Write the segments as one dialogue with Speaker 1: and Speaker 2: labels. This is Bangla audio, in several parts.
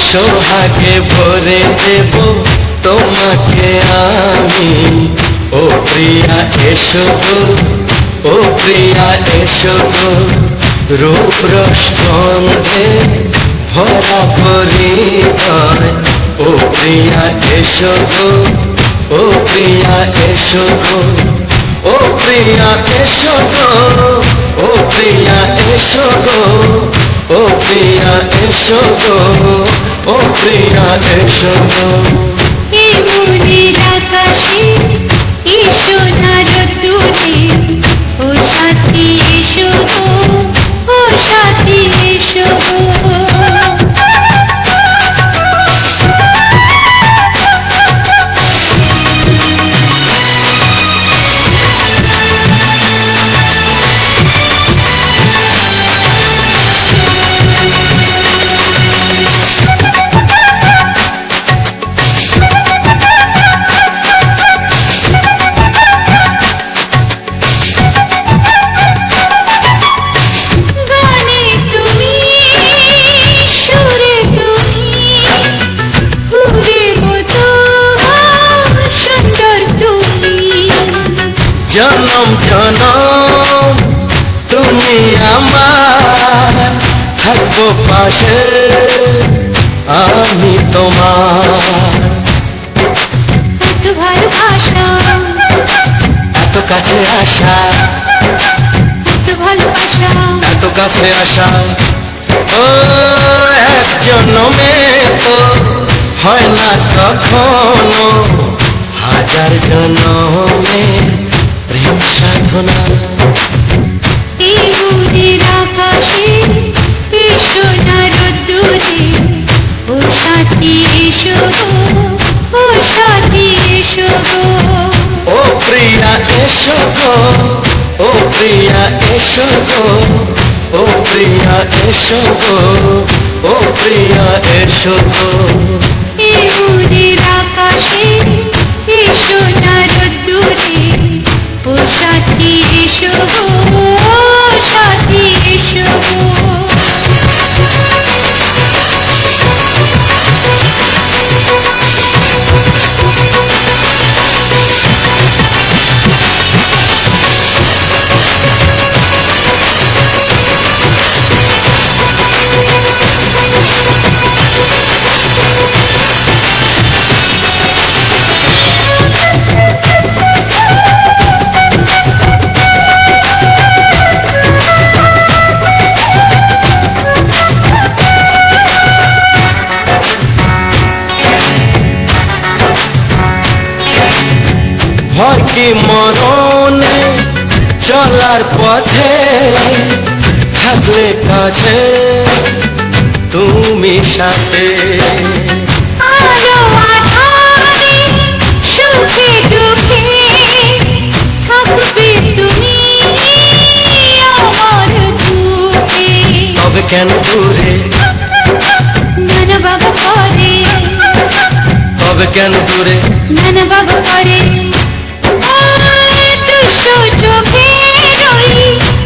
Speaker 1: সোহাগে ভরে দেব তোমাকে আমি। ও প্রিয়া এসো গো, ও প্রিয়া এসো গো, রূপ রস গন্ধে ভরা পরিচয়। ও প্রিয়া এসো গো, ও প্রিয়া এসো গো, ও প্রিয়া এসো গো, ও প্রিয়া এসো গো, ও প্রিয়া এসো গো, ও প্রিয়া এসো গো।
Speaker 2: এই মনের আকাশে এই সোনার দূরে, ও সাথী এসো গো, ও সাথী এসো গো।
Speaker 1: জনম জনম তুমি আমার, থাকবো পাশে আমি তোমার।
Speaker 2: এত ভালোবাসা,
Speaker 1: এত কাছে আসা,
Speaker 2: এত ভালোবাসা,
Speaker 1: এত কাছে আসা। ও এক জন্মে তো হয় না কখনো, হাজার জন্মে প্রেম সাধনা।
Speaker 2: এই মনের আকাশে এই সোনার দূরে, ও সাথী এসো গো, ও সাথী এসো গো।
Speaker 1: ও প্রিয়া এসো গো, ও প্রিয়া এসো গো, ও প্রিয়া এসো গো, ও প্রিয়া এসো গো।
Speaker 2: এই মনের আকাশে এই সোনার দূরে, ও সাথী এসো গো, ও সাথী এসো গো।
Speaker 1: ভয় কি মরণে চলার পথে, থাকলে কাছে তুমি সাথে।
Speaker 2: আলো আঁধারে সুখে দুঃখে থাকবে তুমি আমার বুকে।
Speaker 1: তবে কেন দূরে,
Speaker 2: নানা বাবা করে,
Speaker 1: তবে কেন দূরে,
Speaker 2: নানা বাবা করে। দুশো চোখের ওই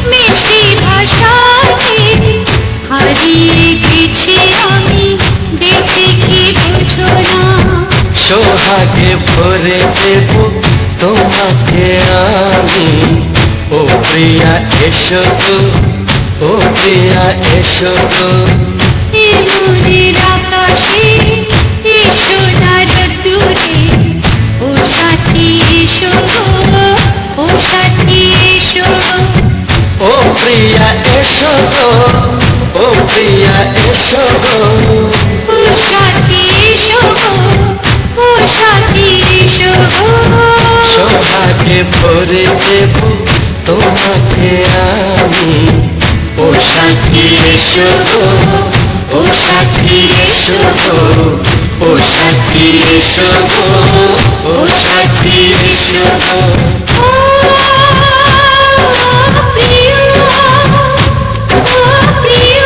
Speaker 2: মিষ্টি ভাষাতে হারিয়ে গেছি আমি, দেখে কি বুঝো না।
Speaker 1: সোহাগে ভরে দেব তোমাকে আমি। ও প্রিয়া এসো গো, ও প্রিয়া এসো গো।
Speaker 2: এই মনের আকাশে এই সোনার দূরে, ও সাথী এসো গো, ও সাথী এসো গো।
Speaker 1: ও প্রিয়া এসো গো, ও প্রিয়া এসো গো,
Speaker 2: ও সাথী এসো গো, ও সাথী এসো গো।
Speaker 1: সোহাগে ভরে দেব তোমাকে আমি। ও সাথী এসো গো, ও সাথী এসো গো, ও সাথী এসো গো, ও সাথী এসো গো।
Speaker 2: প্রিয়, প্রিয়,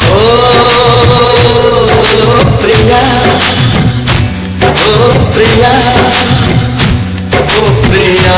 Speaker 1: ও প্রিয়া, ও প্রিয়া, ও প্রিয়া।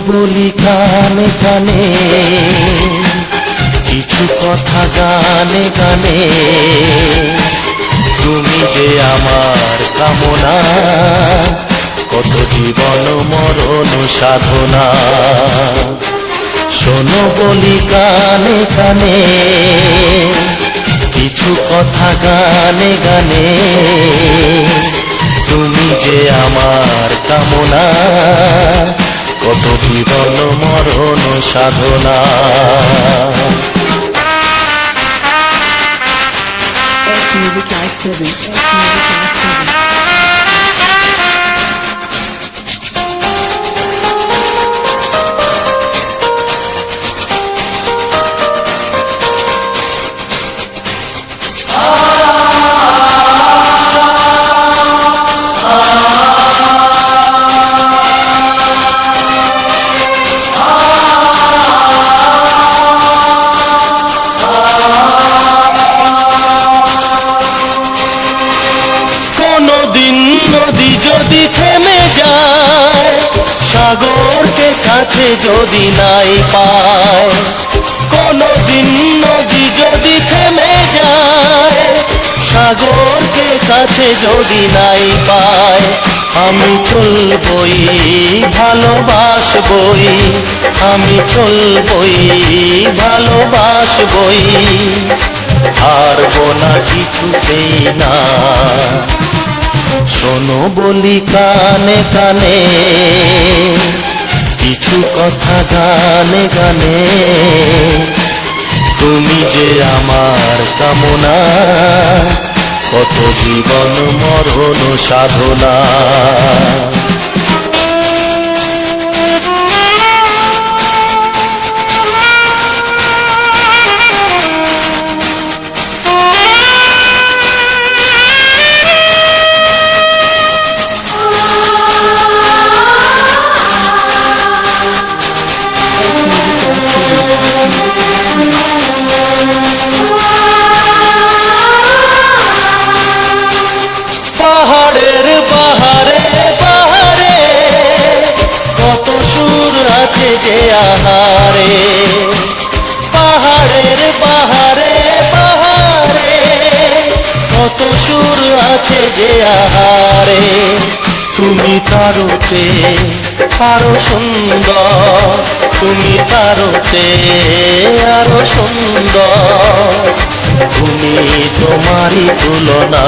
Speaker 1: বলি কানে কানে, কিছু কথা গানে গানে, তুমি যে আমার কামনা, কত জীবন মরণ সাধনা। শোনো বলি কানে কানে, কিছু কথা গানে গানে, তুমি যে আমার কামনা, কত জীবন মরণ সাধনা।
Speaker 3: Music Live presents. Music Live presents.
Speaker 1: কোনদিন নদী যদি থেমে যায়, সাগরকে কাছে যদি নাই পায়, কোনদিন নদী যদি থেমে যায়, সাগরকে কাছে যদি নাই পায়, আমি চলবই ভালোবাসবই, আমি চলবই ভালোবাসবই, হারবো না কিছুতেই না। শোনো বলি কানে কানে, কিছু কথা গানে গানে, তুমি যে আমার কামনা, কত জীবন মরণ সাধনা। পাহাড়ের বাহারে বাহারে, কত সুর আছে যে আহারে, পাহাড়ের বাহারে বাহারে, কত সুর আছে যে আহারে, তুমি তারও চেয়ে আরো সুন্দর, তুমি তারও চেয়ে আরো সুন্দর, তুমি তোমারই তুলনা।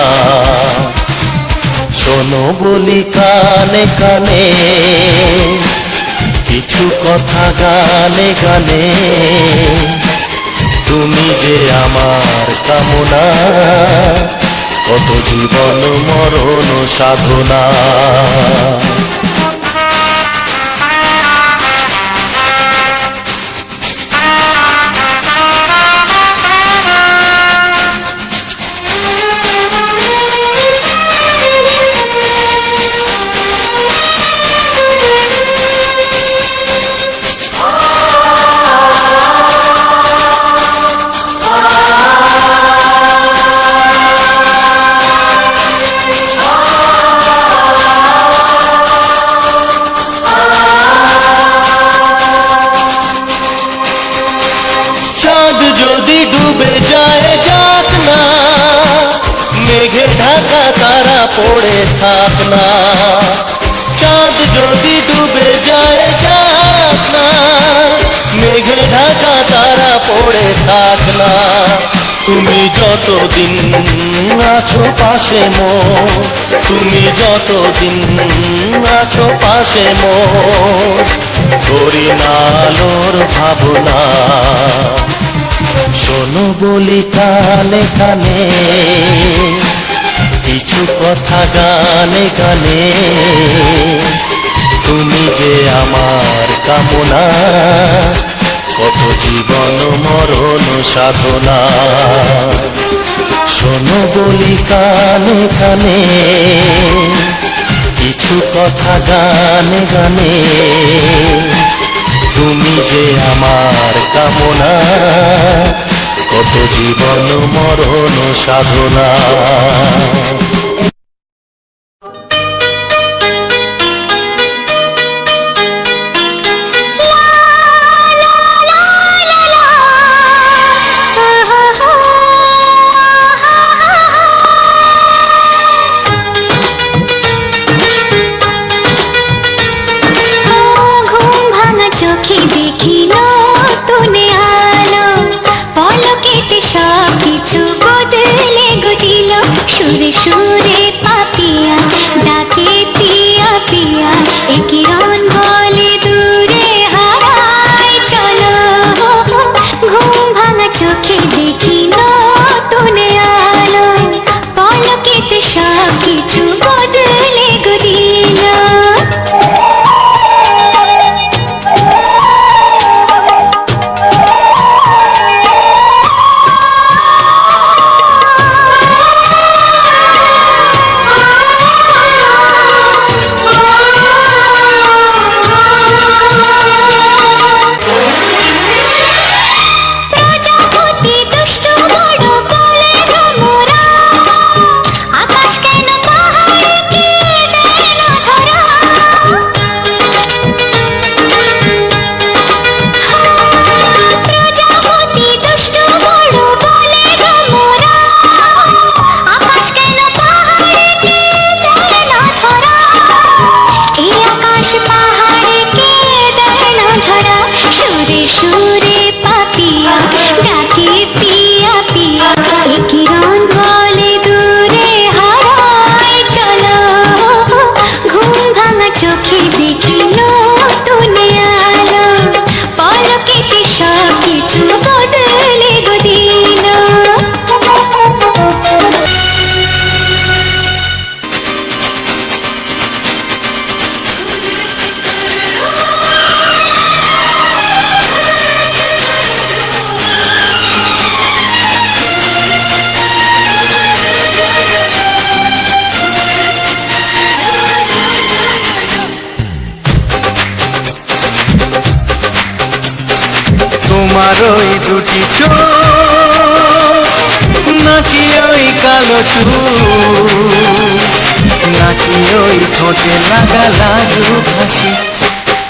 Speaker 1: শোনো বলি কানে কানে, কিছু কথা গানে গানে, তুমি যে আমার কামনা, কত জীবন মরণ সাধনা। চাঁদ যদি ডুবে যায় যাক না, মেঘে ঢাকা তারা পড়ে থাক না, চাঁদ যদি ডুবে যায় যাক না, মেঘে ঢাকা তারা পড়ে থাক না, তুমি যতদিন আছো পাশে মোর, তুমি যতদিন আছো পাশে মোর, করি না আলোর ভাবনা। শোনো বলি কানে কানে, কিছু কথা গানে গানে, তুমি যে আমার কামনা, কত জীবন মরণ সাধনা। শোনো বলি কানে কানে, কিছু কথা গানে গানে, তুমি যে আমার কামনা, কত জীবন মরণ সাধনা।
Speaker 2: দেখি নতুন আলো, পলকেতে সব কিছু বদলে গো দিল। সুরে সুরে পাপিয়া ডাকে পিয়া পিয়া, এ কিরণ বলে দূরে হারায় চলো। ঘুম ভাঙা চোখে দেখি নতুন আলো, পলকেতে সব কিছু বদলে গো দিল। প্রজাপতি দুষ্ট বড় বলে ভ্রমরা, আকাশ কেন পাহাড়কে দেয় না ধরা। প্রজাপতি দুষ্ট বড় বলে ভ্রমরা, আকাশ কেন পাহাড়কে দেয় না ধরা। এই আকাশ পাহাড়কে দেয় না ধরা। সুরে সুরে পাপিয়া ডাকে পিয়া পিয়া, এ কিরণ বলে দূরে হারায় চলো। ঘুম ভাঙা চোখে দেখি নতুন আলো, পলকেতে সব কিছু বদলে গো দিল।
Speaker 1: তোমার ওই দুটি চোখ নাকি ওই কালো চুল, নাকি ওই ঠোঁটে লাগা লাজু হাসি।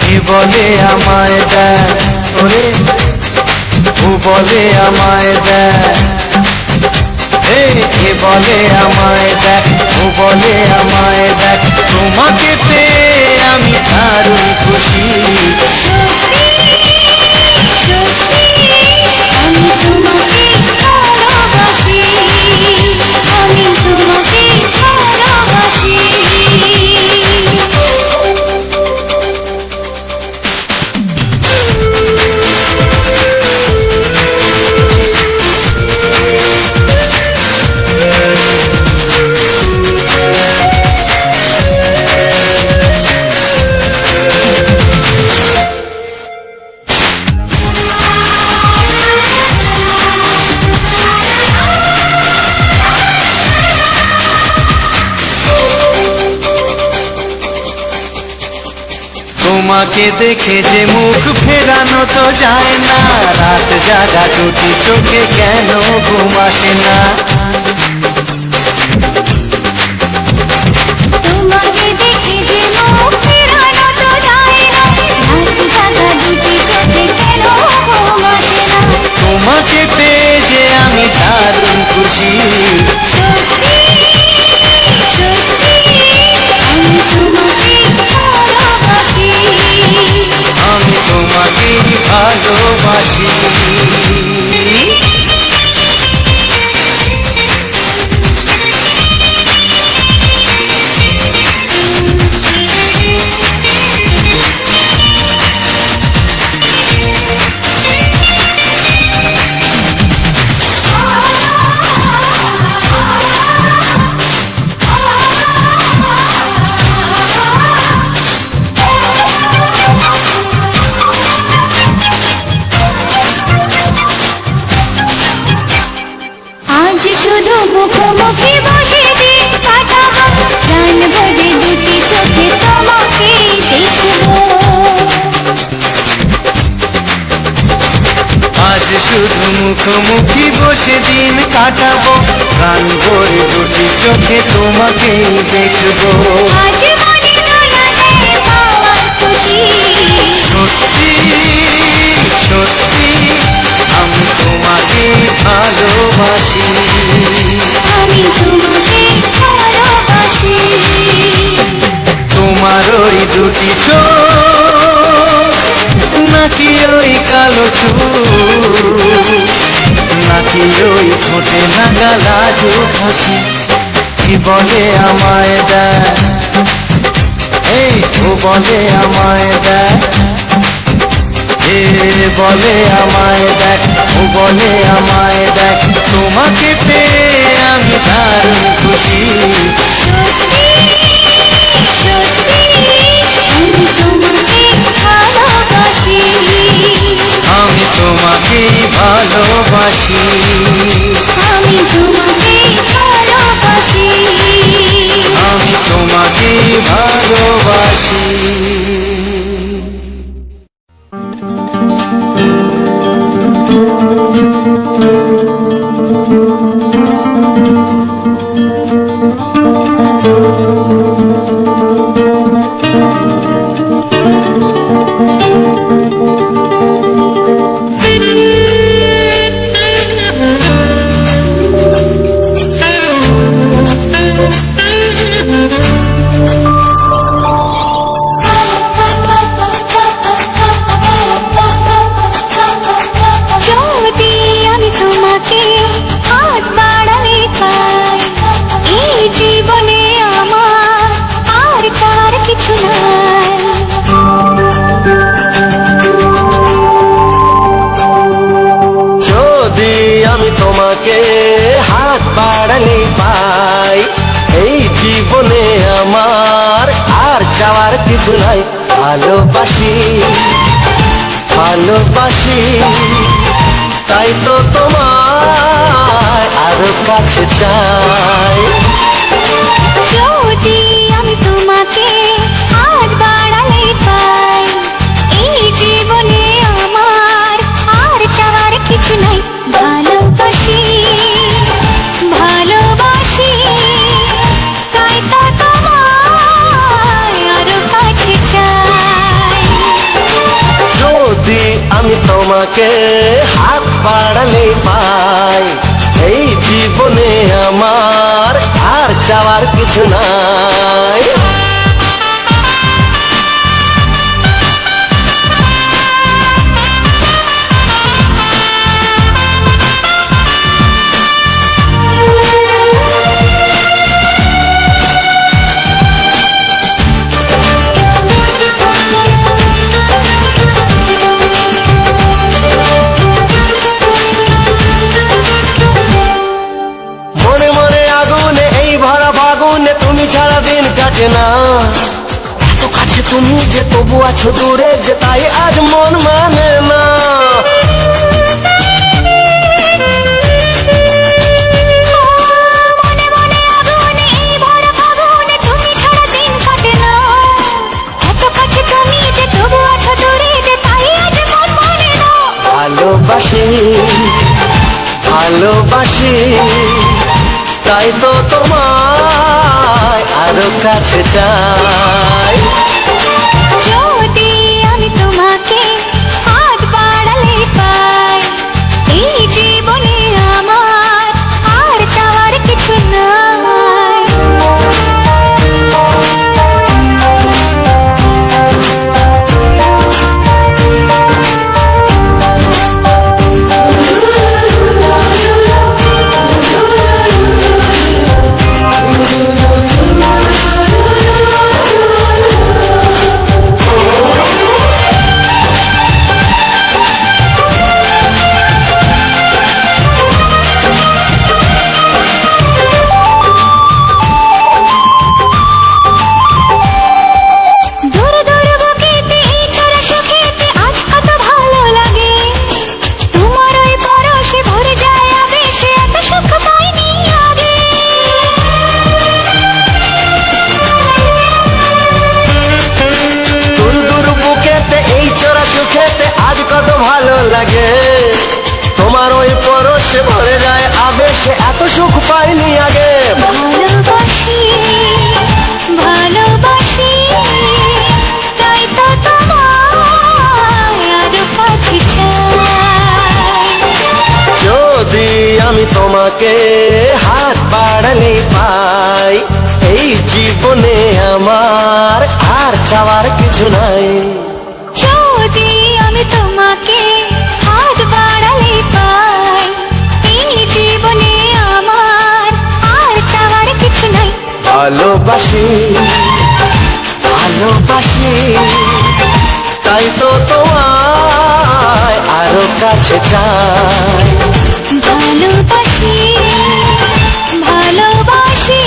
Speaker 1: কে বলে আমায় দেখ ওরে, ও বলে আমায় দেখ, কে বলে আমায় দেখ, ও বলে আমায় দেখ। তোমাকে পেয়ে আমি দারুণ খুশি।
Speaker 2: আমি তোমাকে ভালোবাসি, আমি তোমাকে ভালোবাসি।
Speaker 1: তোমাকে দেখে যে মুখ ফেরানো তো যায় না, রাত জাগা দুটি চোখে কেন ঘুম আসে না।
Speaker 2: তোমাকে দেখে যে মুখ ফেরানো তো যায় না, রাত জাগা দুটি চোখে কেন ঘুম আসে না।
Speaker 1: তোমাকে পেয়ে যে আমি দারুণ খুশি।
Speaker 2: সত্যি সত্যি আমি তোমাকে ভালোবাসি,
Speaker 1: আমি তোমাকেই ভালোবাসি।
Speaker 2: আজ শুধু মুখোমুখি বসে দিন কাটাবো, প্রাণ ভরে দুটি চোখে তোমাকে দেখবো।
Speaker 1: আজ শুধু মুখোমুখি বসে দিন কাটাবো, প্রাণ ভরে দুটি চোখে তোমাকেই দেখবো।
Speaker 2: আজ মনে দোলালে পাওয়ার খুশি,
Speaker 1: সত্যি সত্যি আমি তোমাকেই ভালোবাসি।
Speaker 2: আমি তোমাকে ভালোবাসি।
Speaker 1: তোমার ওই দুটি চোখ নাকি ওই কালো চুল, নাকি ওই ঠোঁটে লাগা লাজুক হাসি। কি বলে আমায় দেখ, এই ও বলে আমায় দেখ, এ বলে আমায় দেখ, ও বলে আমায় দেখ, তোমাকে পেয়ে আমি দারুণ খুশি।
Speaker 2: সত্যি সত্যি আমি তোমাকে ভালোবাসি,
Speaker 1: আমি তোমাকেই ভালোবাসি,
Speaker 2: আমি তোমাকে ভালোবাসি।
Speaker 1: আমি তোমাকেই ভালোবাসি।
Speaker 2: যদি আমি তোমাকে হাত বাড়ালে পাই, এই জীবনে আমার আর তার কিছু নাই।
Speaker 1: যদি আমি তোমাকে হাত বাড়ালে পাই, এই জীবনে আমার আর চাওয়ার কিছু নাই। ভালোবাসি ভালোবাসি, তাই তো তোমায় আরো কাছে চাই।
Speaker 2: যদি আমি তোমাকে হাত বাড়ালে পাই, এই জীবনে আমার আর চাওয়ার কিছু নাই। ভালোবাসি ভালোবাসি, তাই তো তোমায় আরো কাছে চাই।
Speaker 1: যদি আমি তোমাকে হাত বাড়ালে পাই, এই জীবনে আমার আর চাওয়ার কিছু নাই। মনে মনে আগুনে এই ভরা ফাগুনে তুমি ছাড়া দিন কাটে না। এত কাছে তুমি যে তবু আছো দূরে, যে তাই আজ মন মানে না।
Speaker 2: মনে মনে আগুনে এই ভরা ফাগুনে তুমি ছাড়া দিন কাটে না। এত কাছে তুমি যে তবু আছো দূরে, যে তাই আজ মন মানে না।
Speaker 1: ভালোবাসি ভালোবাসি, তাই তো তোমায় আরো কাছে চাই।
Speaker 2: যদি আমি তোমাকে হাত বাড়ালে পাই, এই জীবনে আমার আর চাওয়ার কিছু নাই। দূর দূর বুকেতে এই চোরা সুখেতে আজ কত ভালো লাগে। তোমার ওই পরশে ভরে যায় আবেশে, এত সুখ পাইনি আগে।
Speaker 1: দূর দূর বুকেতে এই চোরা সুখেতে আজ কত ভালো লাগে। তোমার ওই পরশে ভরে যায় আবেশে, এত সুখ পাইনি আগে।
Speaker 2: ভালোবাসি ভালোবাসি, তাই তো তোমায় আরো কাছে চাই।
Speaker 1: যদি আমি তোমাকে হাত বাড়ালে পাই, এই জীবনে আমার আর চাওয়ার কিছু নাই।
Speaker 2: যদি আমি তোমাকে
Speaker 1: ভালোবাসি ভালোবাসি তাই তো তোমায় আরো কাছে চাই
Speaker 2: ভালোবাসি ভালোবাসি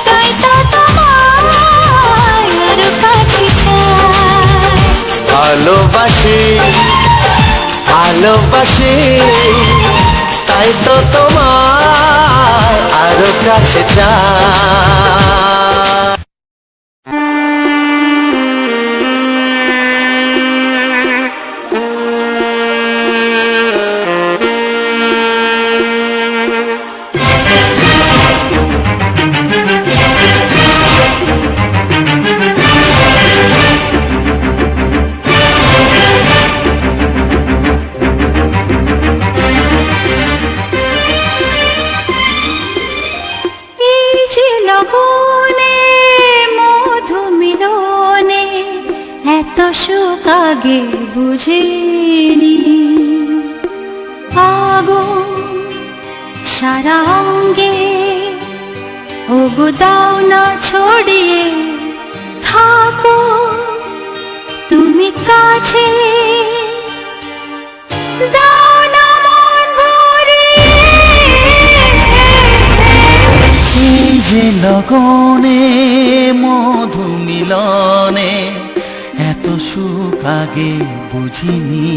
Speaker 2: তাই তো তোমায় আরো কাছে চাই
Speaker 1: ভালোবাসি ভালোবাসি তাই তো তোমায় আরো কাছে চাই
Speaker 2: এই যে লগনে মধু মিলনে এত সুখ আগে বুঝিনি আগুন সারা অঙ্গে ওগো দাও না ছড়িয়ে থাকো তুমি কাছে দাও না মন ভরিয়ে
Speaker 4: এই যে লগনে মধু মিলনে এত সুখ আগে বুঝিনি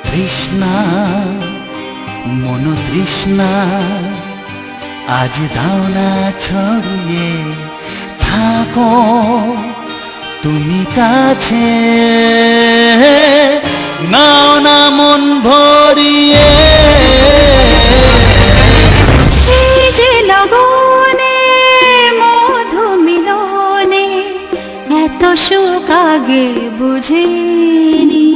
Speaker 4: তৃষ্ণা মন তৃষ্ণা আজ দাও না ছড়িয়ে থাকো তুমি কাছে নাও না মন ভরিয়ে
Speaker 2: এই যে লগনে মধু মিলনে এত সুখ আগে বুঝিনি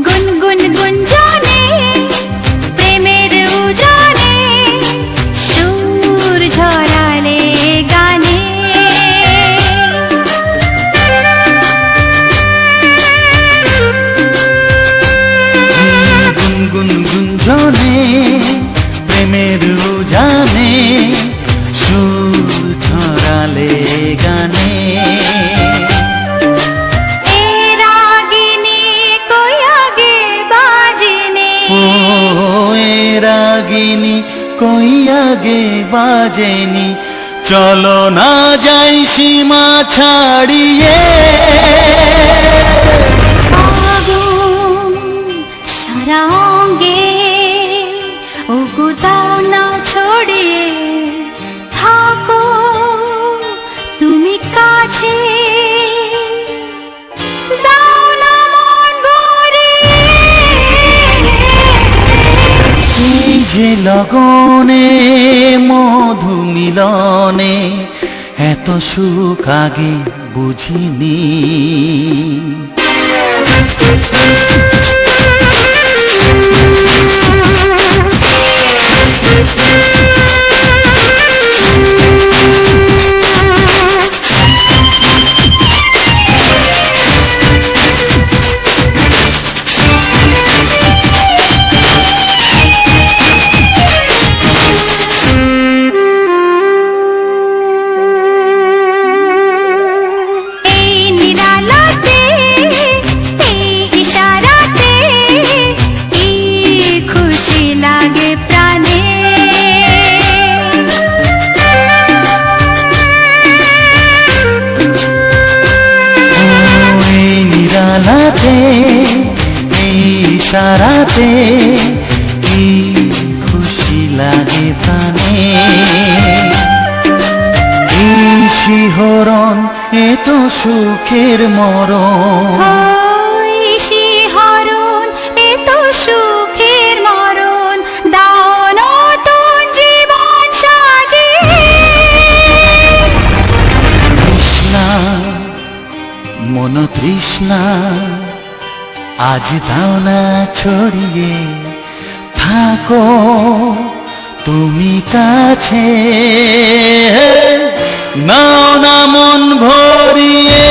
Speaker 2: গুনগুন গুঞ্জনে প্রেমের উজানে সুর ঝরালে গানে
Speaker 4: গুনগুন গুঞ্জনে প্রেমের উজানে সুর ছড়ালে গানে
Speaker 2: এ রাগিনী কই আগে বাজেনে
Speaker 4: ও এ রাগিনী কই আগে বাজেনি চলো না যাই সীমা ছাড়িয়ে
Speaker 2: আগুন সারা অঙ্গে ওগো দাও না ছড়িয়ে থাকো তুমি কাছে দাও না মন ভরিয়ে
Speaker 4: এই যে লগনে মধু মিলনে এত সুখ আগে বুঝিনি
Speaker 2: এই নিরালাতে এই ইশারাতে কি খুশি লাগে প্রাণে
Speaker 4: এই নিরালাতে এই ইশারাতে কি খুশি লাগে প্রাণে এই শিহরণ এ তো সুখের মরণ
Speaker 2: ওই শিহরণ এ তো সুখের মরণ দাও নতুন জীবন সাজিয়ে
Speaker 4: তৃষ্ণা আজ দাও না ছড়িয়ে, থাকো তুমি কাছে, নাও না মন ভরিয়ে।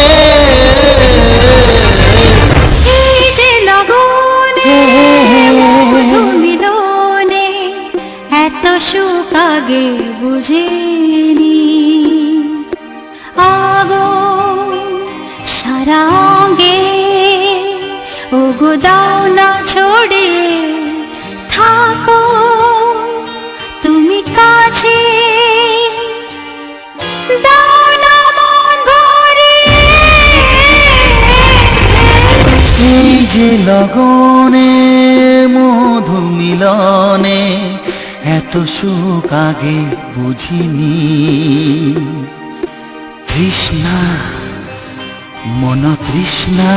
Speaker 2: এই যে লগনে মধু মিলনে এত সুখ আগে বুঝিনি, আগুন সারা অঙ্গে ওগো দাও না ছড়িয়ে, থাকো তুমি কাছে, দাও না মন ভরিয়ে।
Speaker 4: এই যে লগনে মধু মিলনে এত সুখ আগে বুঝিনি, তৃষ্ণা মন তৃষ্ণা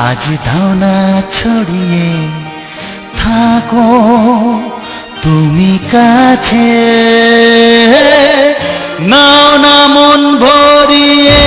Speaker 4: আজ দাও না ছড়িয়ে, থাকো তুমি কাছে, নাও না মন ভরিয়ে।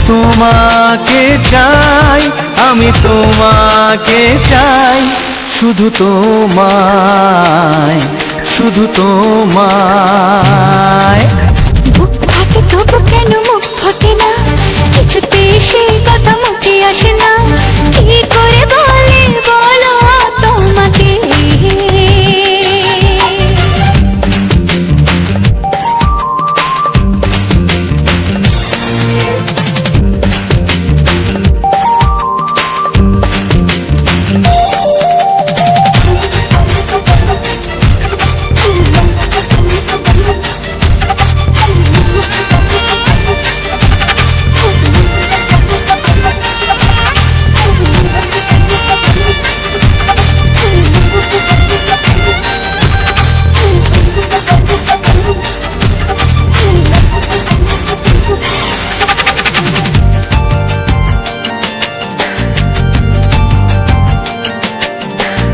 Speaker 4: তোমাকে চাই, আমি তোমাকে চাই, শুধু তোমায়, শুধু তোমায়।
Speaker 2: বুক ফাটে তবু কেন মুখ ফোটে না, কিছুতে সেই কথা মুখে আসে না, কি করে বলে বলো তোমাকে।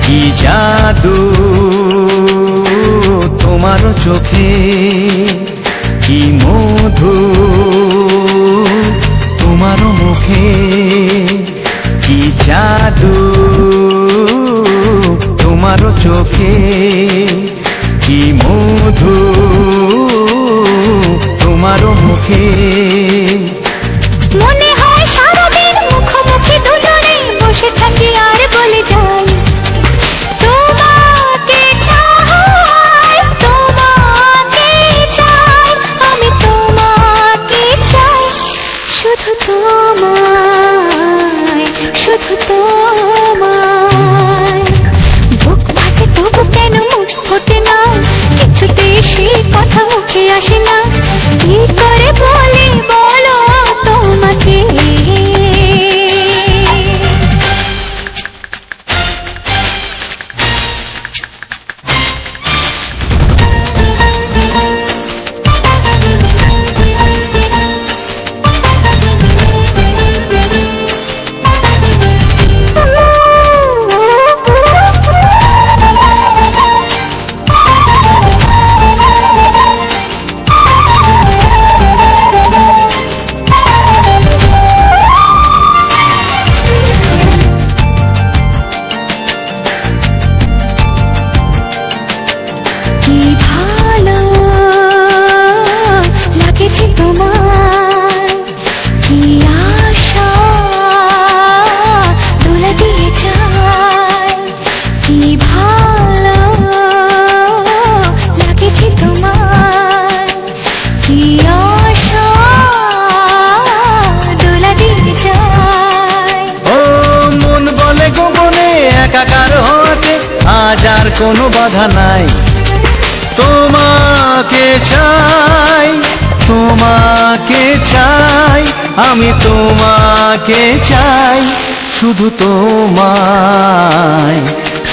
Speaker 4: কি জাদু তোমার চোখে, কি মধু তোমার মুখে, কি জাদু তোমার চোখে, কি মধু তোমার মুখে।
Speaker 2: মনে হয় সারাদিন মুখোমুখি দুজনে বসে থাকি আর বলে যাই, তোমাকে চাই, তোমাকে চাই, আমি তোমাকে চাই, শুধু তোমায়, শুধু তোমায়। বুক ফাটে তবু কেন মুখ ফোটে না, কিছুতে সেই কথা মুখে আসে না, কি করে বলে বলো তোমাকে।
Speaker 4: কোনো বাধা নাই। তোমাকে চাই, তোমাকে চাই, আমি তোমাকে চাই, শুধু তোমায়,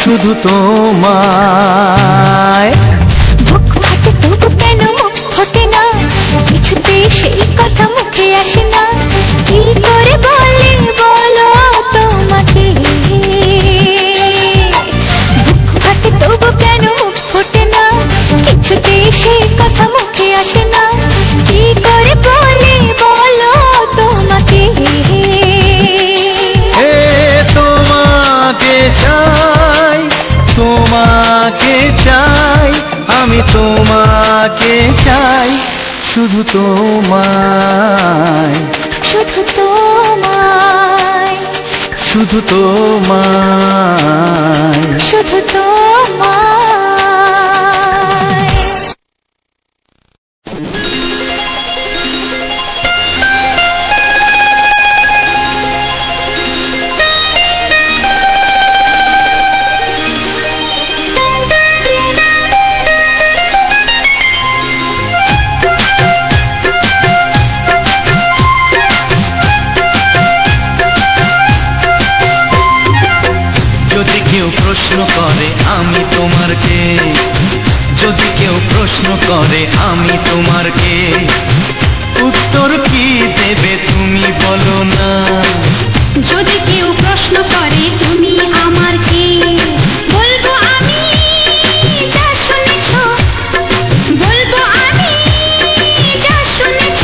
Speaker 4: শুধু তোমায়।
Speaker 2: বুক ফাটে তবু কেন মুখ ফোটে না, কিছুতে সেই কথা মুখে আসে না, কি করে বলে বলো তোমাকে। বুক ফাটে তবু কেন মুখ ফোটে না, কিছুতে সেই কথা মুখে আসে না, কি করে বলে বলো তোমাকে।
Speaker 4: হে তোমাকে চাই, তোমাকে চাই, আমি তোমাকে চাই, শুধু তোমায়,
Speaker 2: শুধু তোমায়,
Speaker 4: শুধু তোমায়।
Speaker 2: শুধু তোমায়।
Speaker 4: যদি কেউ প্রশ্ন করে আমি তোমার কে, যদি কেউ প্রশ্ন করে আমি তোমার কে, উত্তর কি দেবে তুমি বলো না।
Speaker 2: যদি কেউ প্রশ্ন করে তুমি আমার কে, বলবো আমি যা শুনেছ, বলবো আমি যা শুনেছ,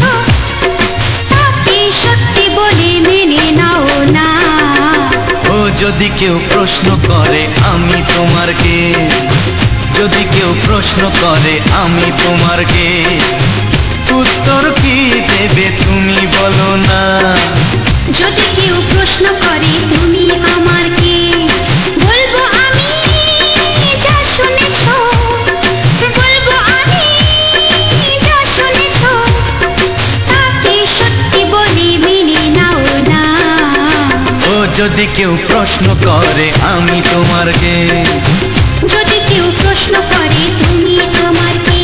Speaker 2: তাকে সত্যি বলে মেনে নাও না।
Speaker 4: ও যদি কেউ প্রশ্ন করে আমি তোমার কে, যদি কেউ প্রশ্ন করে আমি তোমার কে, উত্তর কি দেবে তুমি বলো না।
Speaker 2: যদি কেউ প্রশ্ন করে তুমি আমার কে, বলবো আমি যা শুনেছ, বলবো আমি যা শুনেছ, তাকে সত্যি বলে মেনে নাও না।
Speaker 4: ও যদি কেউ প্রশ্ন করে আমি তোমার কে,
Speaker 2: যদি কেউ প্রশ্ন করে তুমি আমার কে।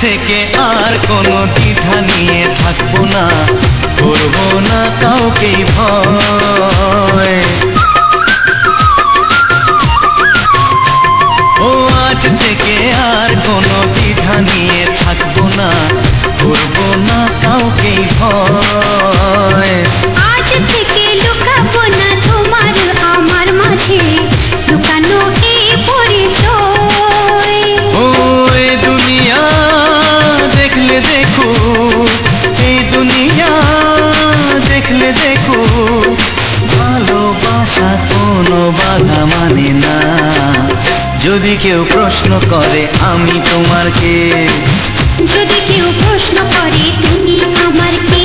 Speaker 4: থেকে আর কোনো দ্বিধা নিয়ে থাকবো না, করবো না কাউকে ভয়। ও আজ থেকে আর কোনো দ্বিধা নিয়ে থাকবো না, করবো না কাউকে ভয়।
Speaker 2: আজ থেকে লুকাবো না তোমার আমার মাঝে, লুকানো এই পরিচয়।
Speaker 4: ও এই দুনিয়া দেখলে দেখো, এই দুনিয়া দেখলে দেখো, ভালোবাসা কোনো বাধা মানে না। যদি কেউ প্রশ্ন করে আমি তোমার কে,
Speaker 2: যদি কেউ প্রশ্ন করে তুমি আমার কে।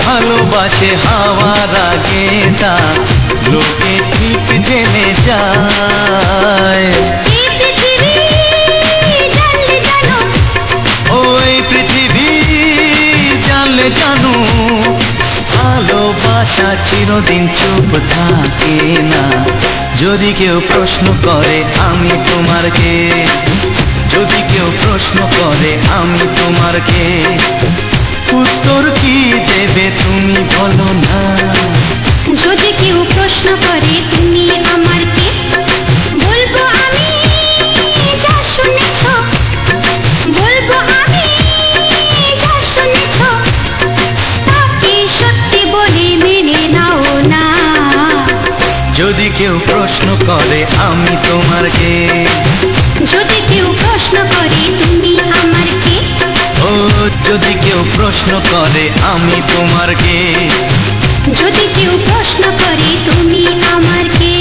Speaker 4: ভালোবাসে হাওয়ার আগে তা লোকে ঠিক জেনে যায়। ওই পৃথিবী জানু ভালোবাসা চিরদিন চুপ থাকে না। যদি কেউ প্রশ্ন করে আমি তোমার কে, যদি কেউ প্রশ্ন করে আমি তোমার কে, উত্তর কি দেবে তুমি বলো না।
Speaker 2: যদি কেউ প্রশ্ন করে তুমি আমার কে, বলবো আমি যা শুনেছ, বলবো আমি যা শুনেছ, তাকে সত্যি বলে মেনে নাও না।
Speaker 4: যদি কেউ প্রশ্ন করে আমি তোমার কে,
Speaker 2: যদি কেউ প্রশ্ন করে তুমি আমার কে,
Speaker 4: ও যদি কেউ প্রশ্ন করে আমি তোমার কে,
Speaker 2: যদি কেউ প্রশ্ন করে তুমি আমার কে।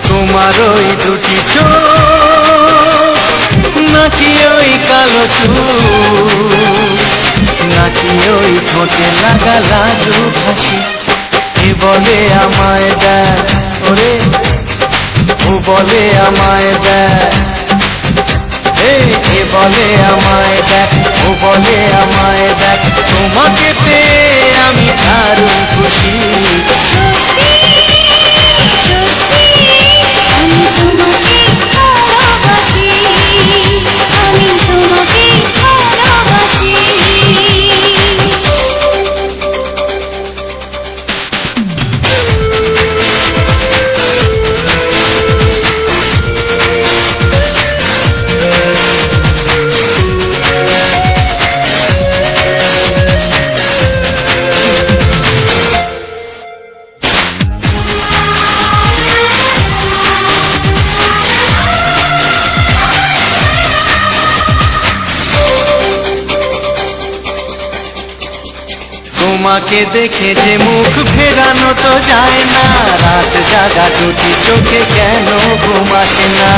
Speaker 4: তোমার ওই দুটি চোখ নাকি ওই কালো চুল, নাকি ওই ঠোঁটে লাগা লাজুক হাসি, কে বলে আমায় দেখ ওরে, ও বলে আমায় দেখ, কে বলে আমায় দেখ, ও বলে আমায় দেখ, তোমাকে পেয়ে আমি দারুণ খুশি। তোমাকে দেখে যে মুখ ফেরানো তো যায় না, রাত জাগা দুটি চোখে কেন ঘুম আসে না।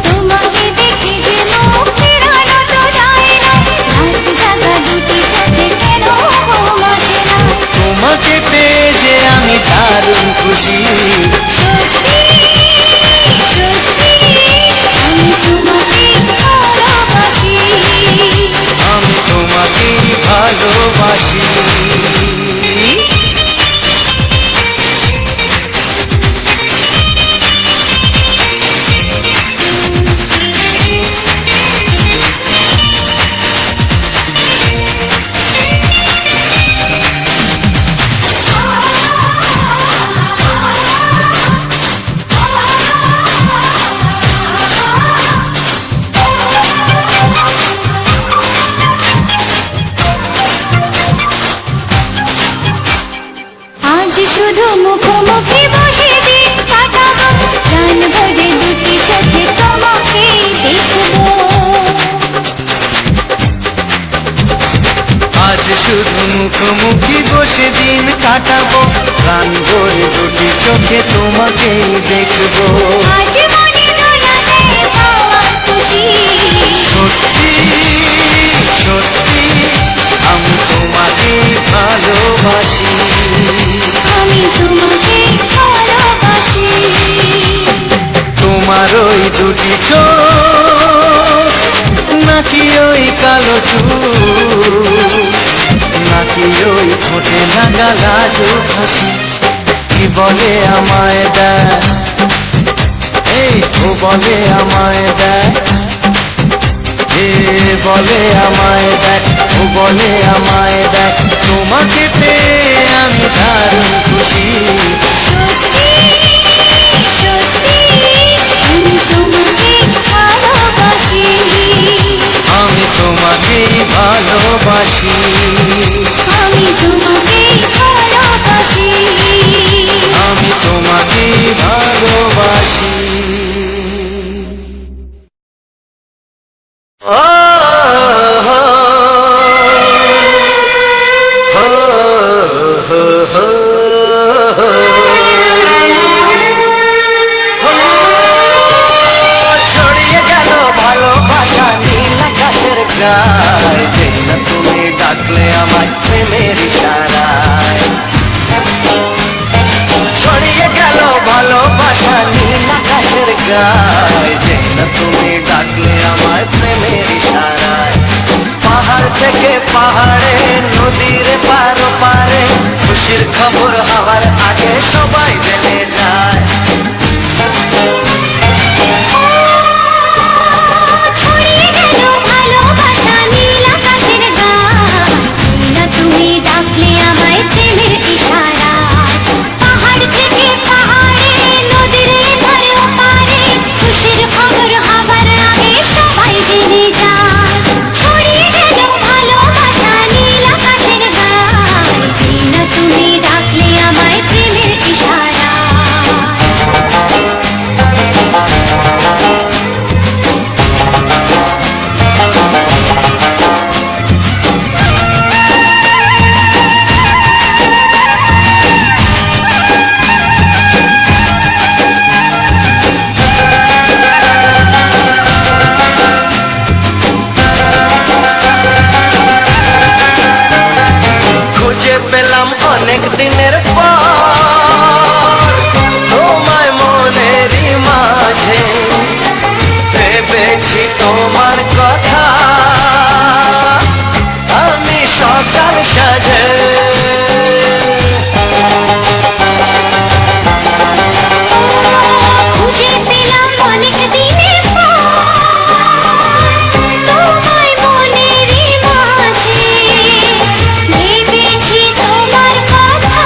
Speaker 2: তোমাকে দেখে যে মুখ ফেরানো তো যায় না, রাত জাগা দুটি চোখে কেন ঘুম আসে না।
Speaker 4: তোমাকে পেয়ে যে আমি দারুণ খুশি।
Speaker 2: সত্যি সত্যি আমি তোমাকে ভালোবাসি,
Speaker 4: আমি তোমাকেই ভালোবাসি।
Speaker 2: আজ শুধু মুখোমুখি বসে দিন কাটাবো, প্রাণ ভরে দুটি চোখে তোমাকে দেখবো।
Speaker 4: আজ শুধু মুখোমুখি বসে দিন কাটাবো, প্রাণ ভরে দুটি চোখে তোমাকেই দেখবো।
Speaker 2: আজ মনে দোলাতে পাওয়া খুশি,
Speaker 4: সত্যি সত্যি আমি তোমাকেই ভালোবাসি।
Speaker 2: আমি তোমাকে ভালোবাসি।
Speaker 4: তোমার ওই দুটি চোখ নাকি ওই কালো চুল, নাকি ওই ঠোঁটে লাগা লাজুক হাসি, কি বলে আমায় দেখ, ও বলে আমায় দেখ, বলে আমায় দেখ, ও বলে আমায় দেখ, তোমাকে পেয়ে আমি দারুণ খুশি।
Speaker 2: সত্যি সত্যি আমি তোমাকে ভালোবাসি,
Speaker 4: আমি তোমাকেই ভালোবাসি,
Speaker 2: আমি তোমাকে ভালোবাসি,
Speaker 4: আমি তোমাকেই ভালোবাসি।
Speaker 1: ছড়িয়ে গেল ভালোবাসা নীল আকাশের গায়ে, যেই না তুমি ডাকলে আমায় প্রেমের ইশারায়। ছড়িয়ে গেল ভালোবাসা নীল আকাশের গায়ে, যেই না তুমি ডাকলে আমায় প্রেমের ইশারায়। পাহাড় থেকে পাহাড়ে, নদীর পার পারে, খুশির খবর হওয়ার আগে সবাই জেনে যায়।
Speaker 2: ছড়িয়ে গেল ভালোবাসা নীল আকাশের গায়ে, যেই না তুমি ডাকলে আমায় প্রেমের ইশারায়। পাহাড় থেকে পাহাড়ে, নদীর ধারে ওপারে, খুশির খবর হবার আগে সবাই জেনে যায়। ছড়িয়ে গেল ভালোবাসা নীল আকাশের গায়ে, যেই না তুমি ডাকলে আমায় প্রেমের ইশারায়।
Speaker 1: খুঁজে পেলাম অনেক দিনের পর তোমায় মনেরই মাঝে, ভেবেছি তোমার কথা আমি সকাল সাজে।
Speaker 2: খুঁজে পেলাম অনেক দিনের পর তোমায় মনেরই মাঝে, ভেবেছি তোমার কথা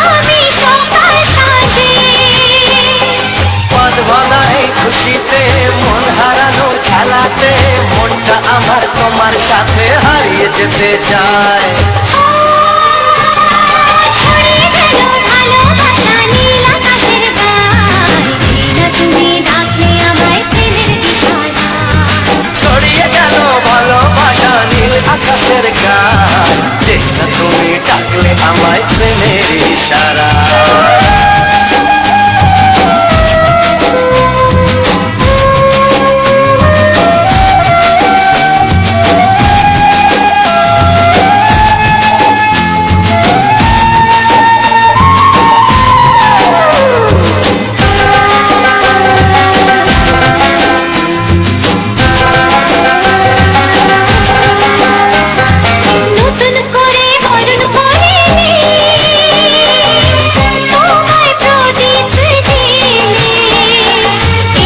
Speaker 2: আমি সকাল সাজে।
Speaker 1: পদ ভাঙাই খুশিতে, মন হারানো খেলাতে, মনটা আমার তোমার সাথে হারিয়ে যেতে চায়।
Speaker 2: ছড়িয়ে গেল ভালোবাসা নীল আকাশের গায়ে, যেই না তুমি ডাকলে আমায় প্রেমের ইশারায়।
Speaker 1: ছড়িয়ে গেল ভালোবাসা নীল আকাশের গায়ে, যেই না তুমি ডাকলে আমায় প্রেমের ইশারা।
Speaker 2: নতুন করে বরণ করেনি তোমায় প্রদীপ জেলে,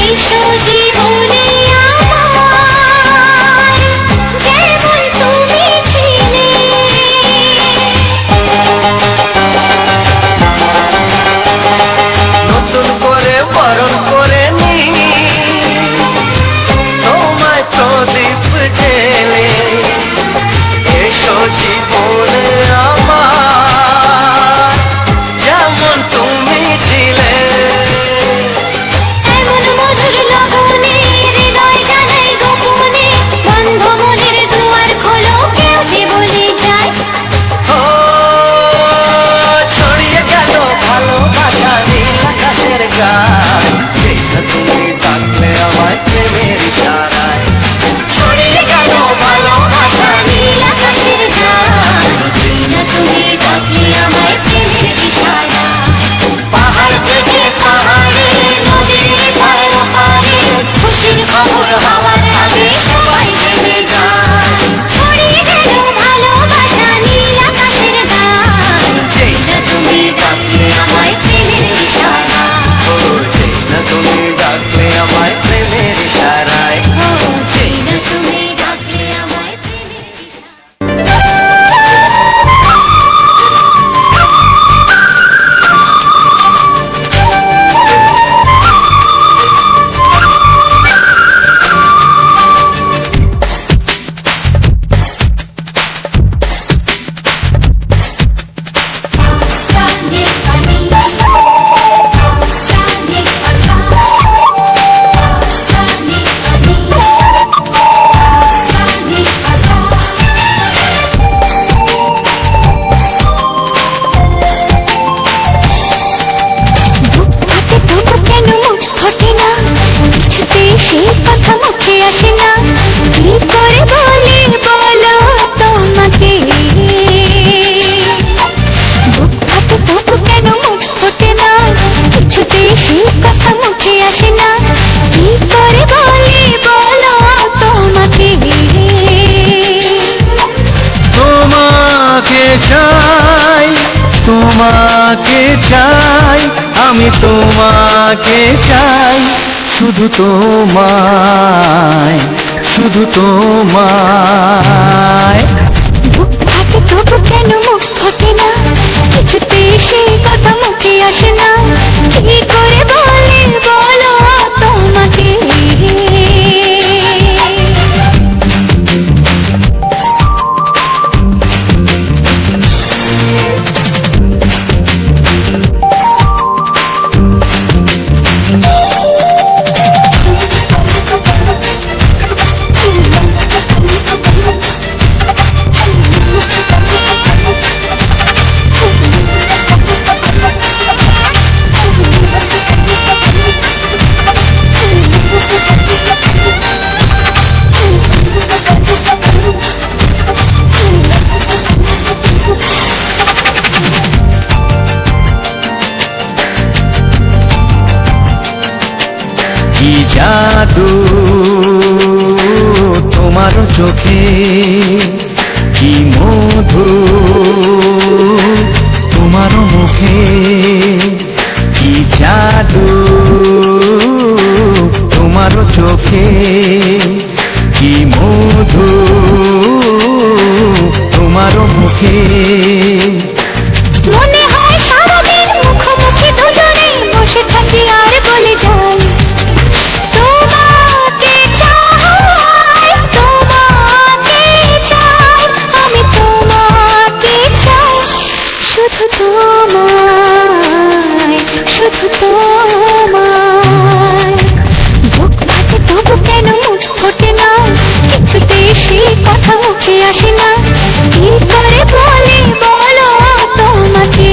Speaker 2: এসো জীবনে আমার যেমন তুমি ছিলে।
Speaker 1: নতুন করে বরণ করে নি তোমায় প্রদীপ জেলে, এসো জীবনে আমার যেমন তুমি ছিলে।
Speaker 2: এমন মধুর লগনে হৃদয় জানাই গোপনে, বন্ধ মনের দুয়ার খোলো কেউ যে বলে যায়।
Speaker 1: ও ছড়িয়ে গেল ভালোবাসা নীল আকাশের গায়ে, যেই না তুমি ডাকলে আমায় প্রেমের ইশারায়। ছড়িয়ে গেল ভালোবাসা নীল
Speaker 2: আকাশের গায়ে, যেই না তুমি ডাকলে আমায় প্রেমের ইশারায়।
Speaker 1: পাহাড় থেকে পাহাড়ে, নদীর ধারে পারে,
Speaker 2: খুশির খবর হওয়ার আগে সবাই জেনে যায়। ছড়িয়ে গেল ভালোবাসা নীল আকাশের গায়ে, যেই না তুমি ডাকলে আমায় প্রেমের ইশারায়।
Speaker 1: ও যেই না তুমি ডাকলে
Speaker 4: তোমাকে চাই, আমি তোমাকে চাই, শুধু তোমায়, শুধু তোমায়।
Speaker 2: বুক ফাটে তবু কেন মুখ ফোটে না, কিছুতে সেই কথা মুখে আসে না, কি করে বলে বলো তোমাকে।
Speaker 4: কি জাদু তোমার চোখে, কি মধু তোমার মুখে, কি জাদু তোমার চোখে, কি মধু তোমার মুখে।
Speaker 2: মনে হয় সারাদিন মুখোমুখি দুজনে বসে থাকি আর বলে যাই, তোমাকে চাই, তোমাকে চাই, আমি তোমাকে চাই, শুধু তোমায়, শুধু তোমায়। বুক ফাটে তবু কেন মুখ ফোটে না, কিছুতে সেই কথা মুখে আসে না, কি করে বলে বলো তোমাকে।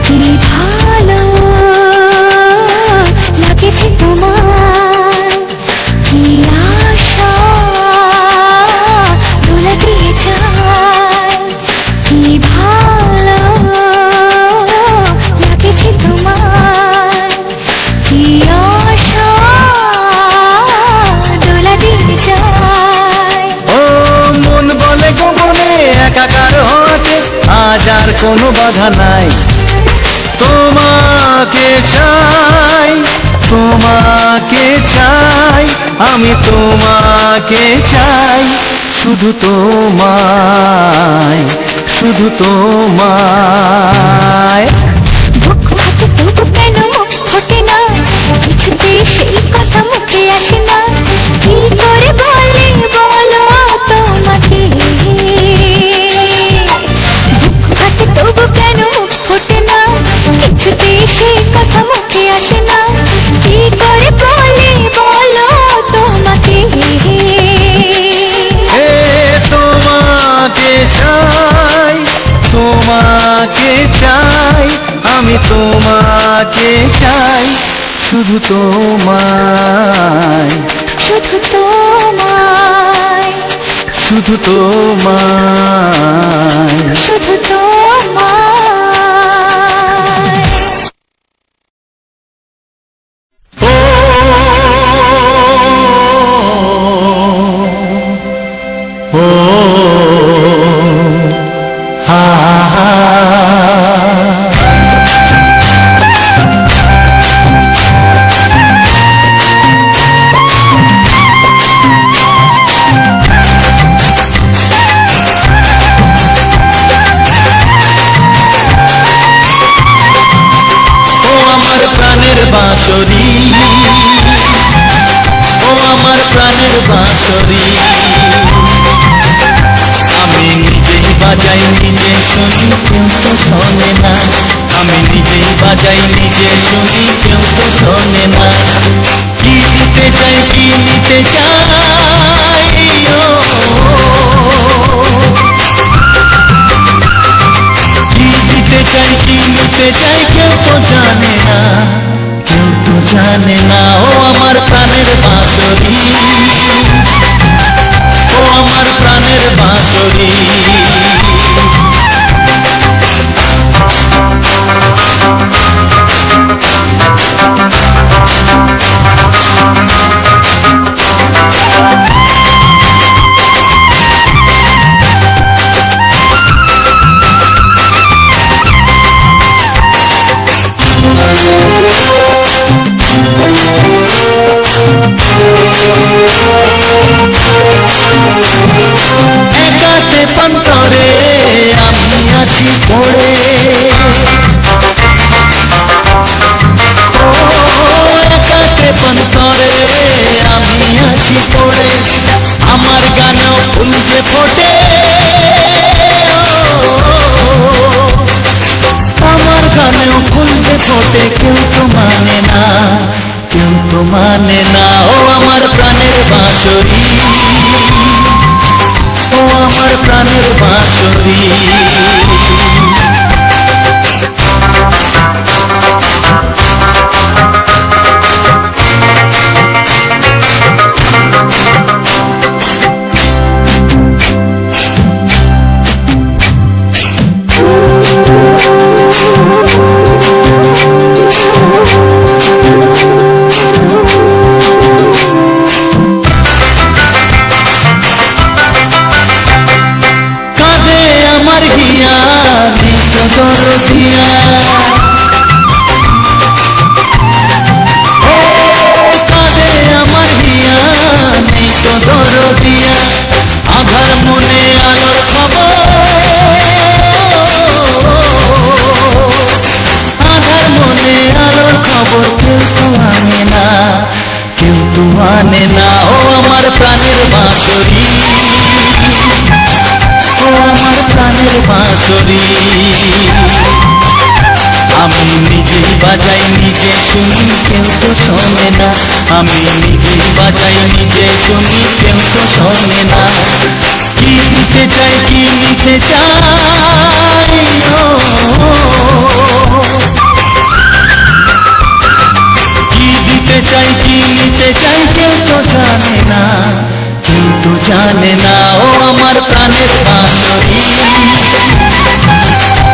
Speaker 2: কি ভালো লাগেছে তোমার, কি আশা দোলা দিয়ে যায়, কি ভালো লাগেছে তোমার, কি আশা দোলা দিয়ে যায়।
Speaker 4: ও মন বলে গোপনে একাকার হতে আজ আর কোনো বাধা নাই, তোমাকে চাই, তোমাকে চাই, আমি তোমাকে চাই, শুধু তোমায়, শুধু তোমায়।
Speaker 2: বুক ফাটে তবু কেন মুখ ফোটে না, কিছুতে সেই কথা মুখে আসে না, কি করে বলে বলো তোমাকে। বুক ফাটে তবু কেন মুখ ফোটে না, কিছুতে সেই কথা মুখে আসে না, কি করে বলে বলো তোমাকে।
Speaker 4: হে তোমাকে চাই, তোমাকে চাই, আমি তোমাকে চাই, শুধু তোমায়,
Speaker 2: শুধু তোমায়,
Speaker 4: শুধু তোমায়।
Speaker 2: শুধু তোমায়।
Speaker 4: ও ও হা হা। বাঁশরি, ও আমার প্রাণের বাঁশরি, আমি নিজেই বাজাই নিজে শুনি কেউ তো শোনে না, আমি নিজেই বাজাই নিজে শুনি কেউ তো শোনে না। কি দিতে চাই কি দিতে চাই কি দিতে চাই কি নিতে চাই কেউ তো জানে না, কেউ তো জানে না। ও আমার প্রাণের বাঁশরি, ও আমার প্রাণের বাঁশরি। একাতে পন্তরে আমি আছি পড়ে, একাতে পন্তরে আমি আছি পড়ে। আমার গানেও ফুল যে ফোটে, আমার গানেও ফুল যে ফোটে। কেউ তো মানে না, কেউ তো মানে না। ও আমার প্রাণের বাঁশরি, ও আমার প্রাণের বাঁশরি। কাঁদে আমার হিয়া নিজ দরদিয়া, ও কাঁদে আমার হিয়া নিজ দরদিয়া। আধার মনে আলোর খবর, আধার মনে আলোর খবর। কেউ তো আনে না, কেউ তো আনে না। ও আমার প্রাণের বাঁশরি, ও আমার প্রাণের বাঁশরি। আমি নিজেই বাজাই নিজে শুনি, কেউ তো শোনে না। আমি নিজেই বাজাই নিজে শুনি, কেউ তো শোনে না। কি দিতে চাই কি নিতে চাই, কি দিতে চাই কি নিতে চাই কেউ তো জানে না, কেউ তো জানে না। ও আমার প্রাণের বাঁশরি,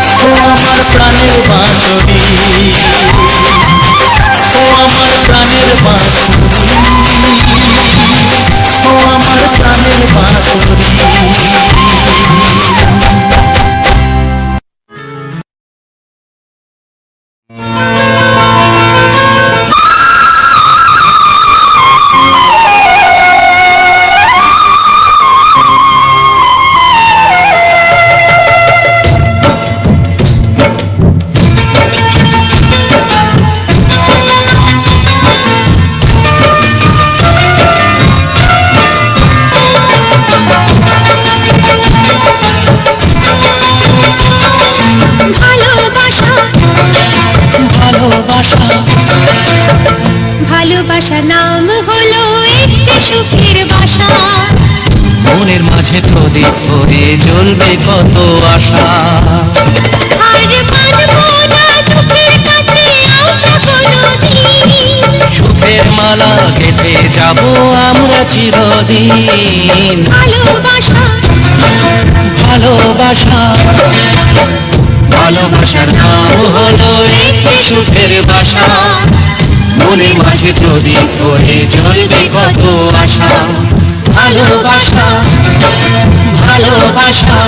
Speaker 4: ও আমার প্রাণের বাঁশরি, ও আমার প্রাণের বাঁশরি, ও আমার প্রাণের বাঁশরি।
Speaker 2: ভালোবাসা নাম হলো একটি সুখের বাসা,
Speaker 4: মনের মাঝে প্রদীপ হয়ে জ্বলবে কত আশা।
Speaker 2: আর মানবো না দুঃখের কাছে আমরা কোনোদিন।
Speaker 4: সুখের মালা গেঁথে যাব আমরা চিরদিন।
Speaker 2: ভালোবাসা
Speaker 4: ভালোবাসা, ভালোবাসার নাম হলো একটি সুখের বাসা, মনের মাঝে প্রদীপ হয়ে জ্বলবে কত আশা। ভালোবাসা ভালোবাসা।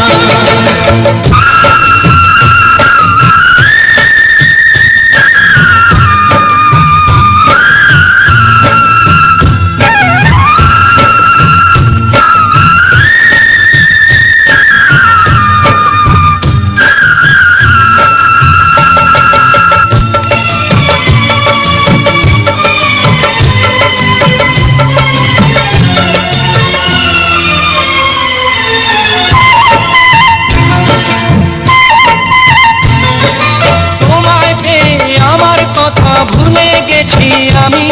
Speaker 4: ভুলে গেছি আমি,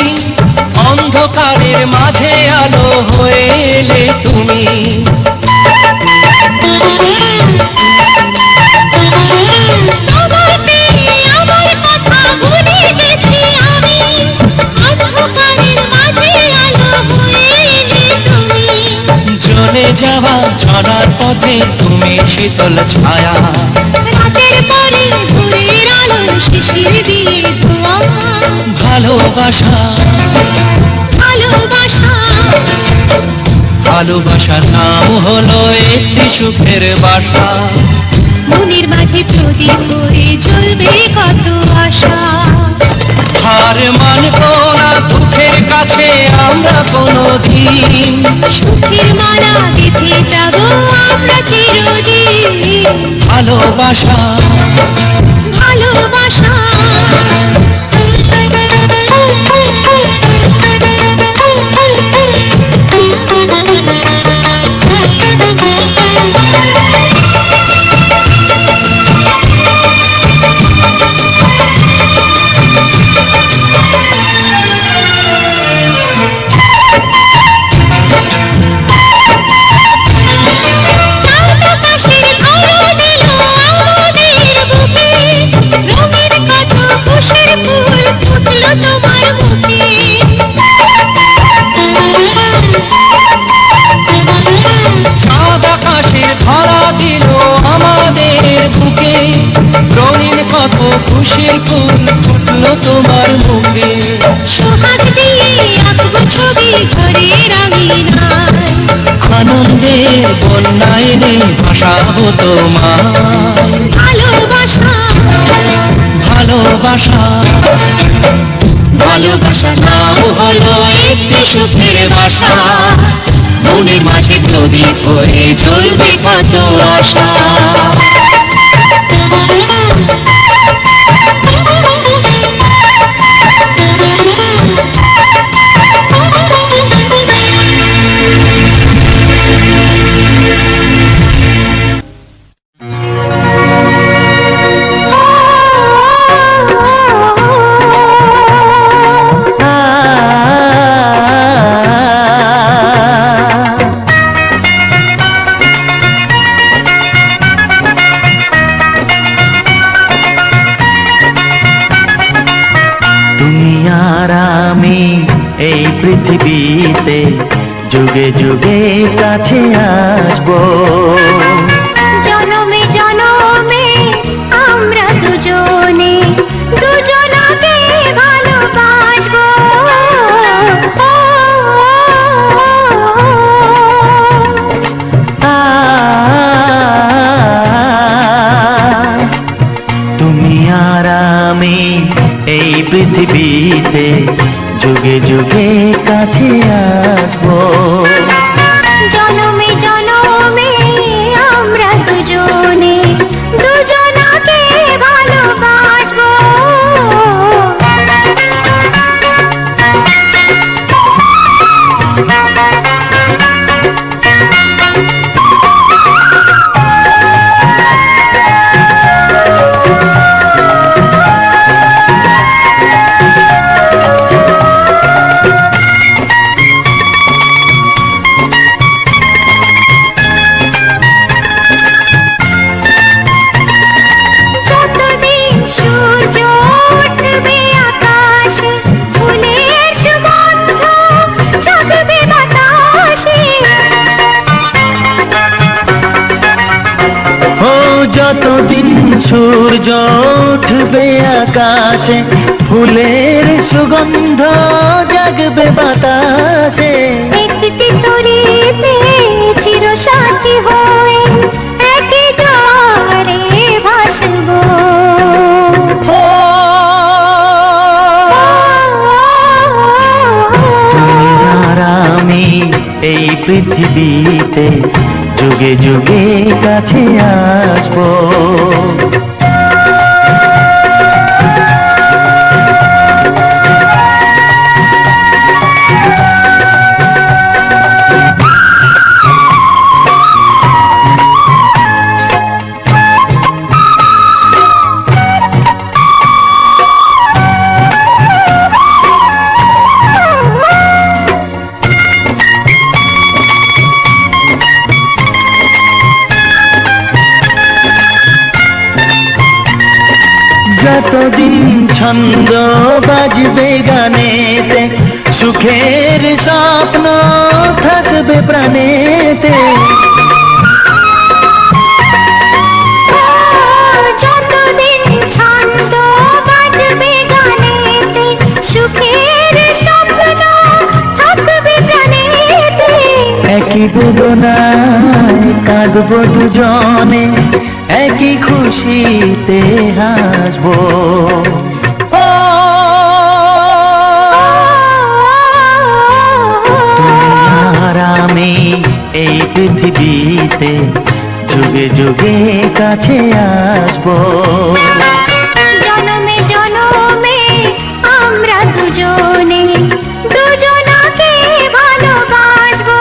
Speaker 4: অন্ধকারের মাঝে আলো
Speaker 2: তোমায় পেয়ে আমার কথা ভুলে গেছি আমি, অন্ধকারের মাঝে আলো হয়ে এলে তুমি।
Speaker 1: জ্বলে যাওয়া ঝরার পথে তুমি শীতল ছায়া,
Speaker 2: রাতের পরে ভোরের আলো শিশির দিয়ে ধোয়া।
Speaker 1: ভালোবাসা
Speaker 2: ভালোবাসা
Speaker 1: ভালোবাসার নাম হলো একটি সুখের বাসা।
Speaker 2: মনের মাঝে প্রদীপ হয়ে জ্বলবে কত আশা।
Speaker 1: হার মানবো না দুঃখের কাছে আমরা কোনোদিন,
Speaker 2: সুখের মালা গেঁথে যাব আমরা চিরদিন।
Speaker 1: ভালোবাসা
Speaker 2: ভালোবাসা
Speaker 1: চাঁদ আকাশের ধরা দিল আমাদের বুকে, রঙিন কত খুশির ফুল ফুটলো তোমার মুখে।
Speaker 2: সোহাগ দিয়ে আঁকবো ছবি ঘরের আঙিনায়।
Speaker 1: আনন্দের বন্যায় নেই ভাসাবো তোমায়।
Speaker 2: ভালোবাসা
Speaker 1: ভালোবাসা ভালোবাসার নাম হলো একটি সুখের বাসা। মনের মাঝে প্রদীপ হয়ে জ্বলবে কত আশা।
Speaker 4: তুমি আর আমি এই পৃথিবীতে যুগে যুগে কাছে আসবো।
Speaker 2: জনমে জনমে আমরা দুজনে দুজনকে ভালোবাসবো।
Speaker 4: তুমি আর আমি এই পৃথিবীতে যুগে যুগে কাছে আসবো।
Speaker 2: জনমে জনমে আমরা দুজনে দুজনকে ভালোবাসবো। যতদিন সূর্য উঠবে আকাশে, ফুলের সুগন্ধ জাগবে বাতাসে।
Speaker 4: ও যতদিন সূর্য উঠবে আকাশে, ফুলের সুগন্ধ জাগবে বাতাসে।
Speaker 2: একটি তরিতে চিরসাথী হয়ে একই জলে ভাসবো।
Speaker 4: তুমি আর আমি এই পৃথিবীতে যুগে যুগে কাছে আসবো। ছন্দ বাজবে গানেতে, সুখের স্বপ্ন থাকবে প্রাণেতে।
Speaker 2: যতদিন ছন্দ বাজবে গানেতে, সুখের স্বপ্ন থাকবে প্রাণেতে।
Speaker 4: একই বেদনায় কাঁদবো দুজনে, একই খুশিতে হাসবো। ও তুমি আর আমি এই পৃথিবীতে যুগে যুগে কাছে আসবো।
Speaker 2: জনমে জনমে আমরা দুজনে দুজনাকে ভালোবাসবো।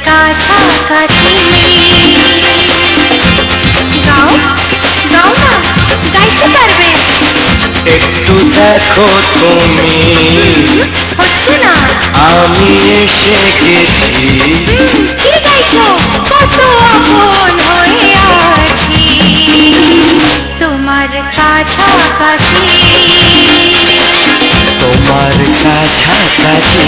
Speaker 2: কাছাকাছি গাও গাও না, গাইতে পারবে?
Speaker 1: একটু দেখো তুমি,
Speaker 2: হচ্ছে না।
Speaker 1: আমি এসে গেছি।
Speaker 2: কি গাইছো? কত আপন হয়ে আছি তোমার কাছাকাছি,
Speaker 1: তোমার কাছাকাছি।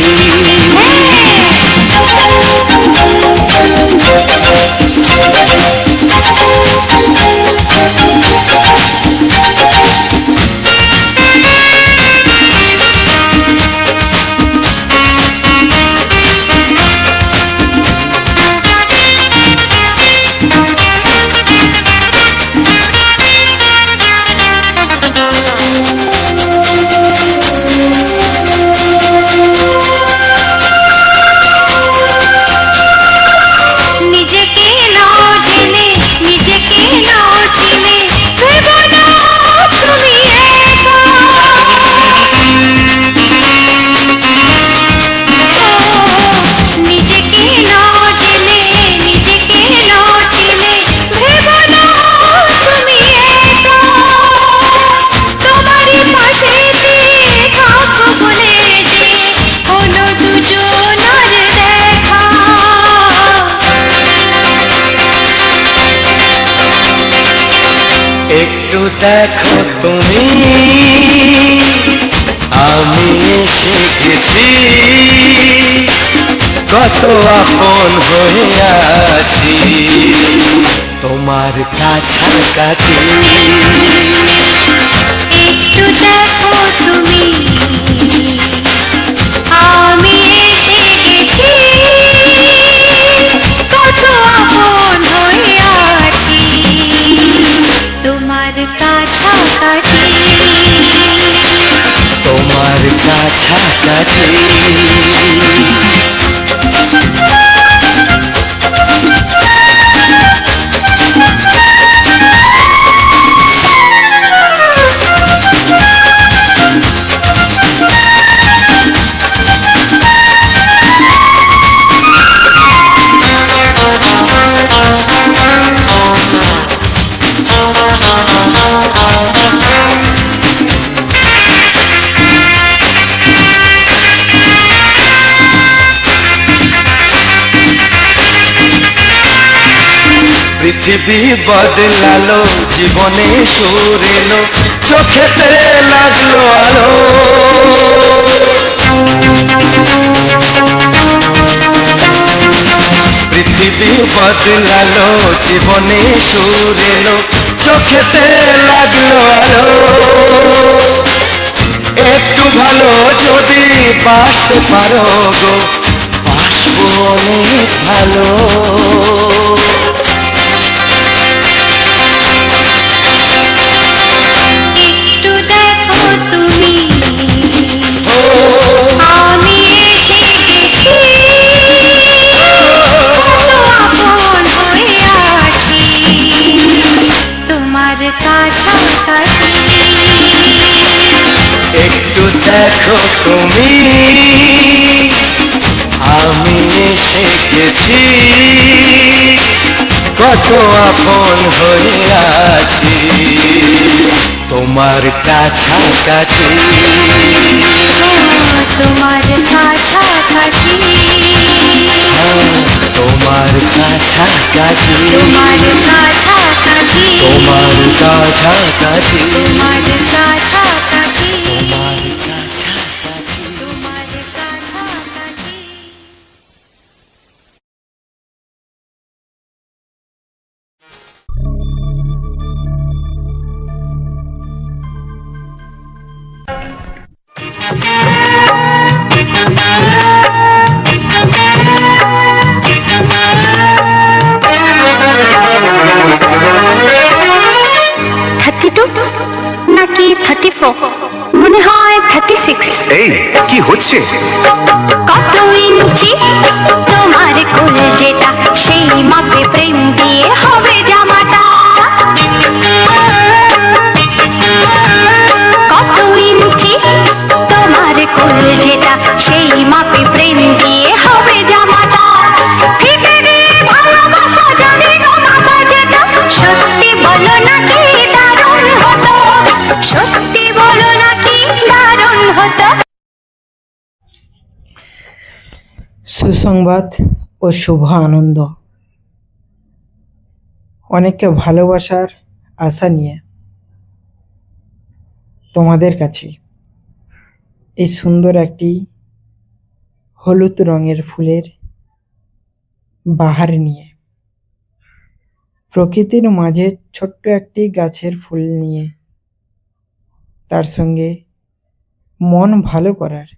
Speaker 1: একটু দেখো তুমি, আমি এসে গেছি। কত আপন হয়ে আছি তোমার কাছাকাছি।
Speaker 2: একটু দেখো তুমি, আমি এসে গেছি। কত আপন হয়ে আছি তোমার কাছাকাছি,
Speaker 1: তোমার কাছাকাছি। পৃথিবী বদলালো, জীবনে সুর এলো, চোখেতে লাগলো আলো। পৃথিবী বদলালো, জীবনে সুর এলো, চোখেতে লাগলো আলো, একটু ভালো যদি বাসতে পারো গো, বাসবো অনেক ভালো।
Speaker 2: একটু দেখো তুমি, আমি এসে গেছি, কত আপন হয়ে আছি তোমার কাছাকাছি।
Speaker 1: একটু দেখো তুমি, আমি এসে গেছি, কত আপন হয়ে আছি তোমার কাছাকাছি।
Speaker 2: তোমার কাছাকাছি,
Speaker 1: তোমার কাছাকাছি,
Speaker 2: তোমার কাছাকাছি,
Speaker 1: তোমার কাছাকাছি,
Speaker 2: তোমার কাছাকাছি,
Speaker 1: তোমার কাছাকাছি।
Speaker 2: তোমার কাছাকাছি। নাকি 34, মনে হয় 36।
Speaker 5: এই কি হচ্ছে?
Speaker 2: কত ইঞ্চি তোমার কোল যেটা, সেই মাপে প্রেম দিয়ে হবে জামাটা। কত ইঞ্চি তোমার কোল যেটা, সেই মাপে প্রেম দিয়ে হবে জামাটা। ফিতে দিয়ে ভালোবাসা যদি গো মাপা যেত, সত্যি বলো নাকি দারুণ হতো, সত্যি বলো নাকি দারুণ হতো।
Speaker 6: সুসংবাদ ও শুভ আনন্দ, অনেককে ভালোবাসার আশা নিয়ে তোমাদের কাছে এই সুন্দর একটি হলুদ রঙের ফুলের বাহার নিয়ে, প্রকৃতির মাঝে ছোট্ট একটি গাছের ফুল নিয়ে, তার সঙ্গে মন ভালো করার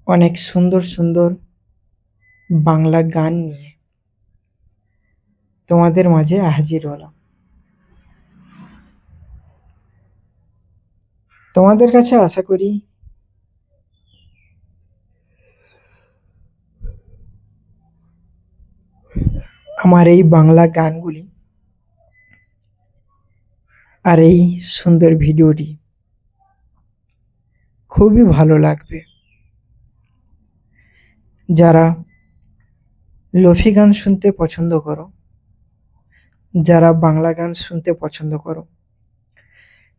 Speaker 6: অনেক সুন্দর সুন্দর বাংলা গান নিয়ে তোমাদের মাঝে হাজির হলাম। তোমাদের কাছে আশা করি আমার এই বাংলা গানগুলি আর এই সুন্দর ভিডিওটি খুবই ভালো লাগবে। যারা লোফি গান শুনতে পছন্দ করো, যারা বাংলা গান শুনতে পছন্দ করো,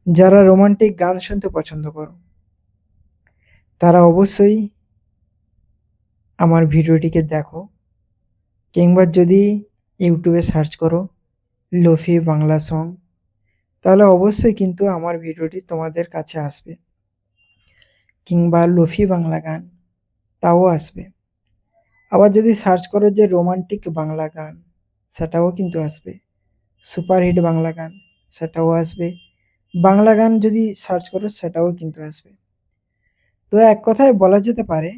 Speaker 6: যারা রোমান্টিক গান শুনতে পছন্দ করো, তারা অবশ্যই আমার ভিডিওটিকে দেখো, কিংবা যদি ইউটিউবে সার্চ করো লোফি বাংলা সং, তাহলে অবশ্যই কিন্তু আমার ভিডিওটি তোমাদের কাছে আসবে, কিংবা লোফি বাংলা গান তাও আসবে। আবার যদি সার্চ করো যে রোমান্টিক বাংলা গান, সেটাও কিন্তু আসবে। সুপারহিট বাংলা গান, সেটাও আসবে। বাংলা গান যদি সার্চ করো সেটাও কিন্তু আসবে। তো এক কথায় বলা যেতে পারে,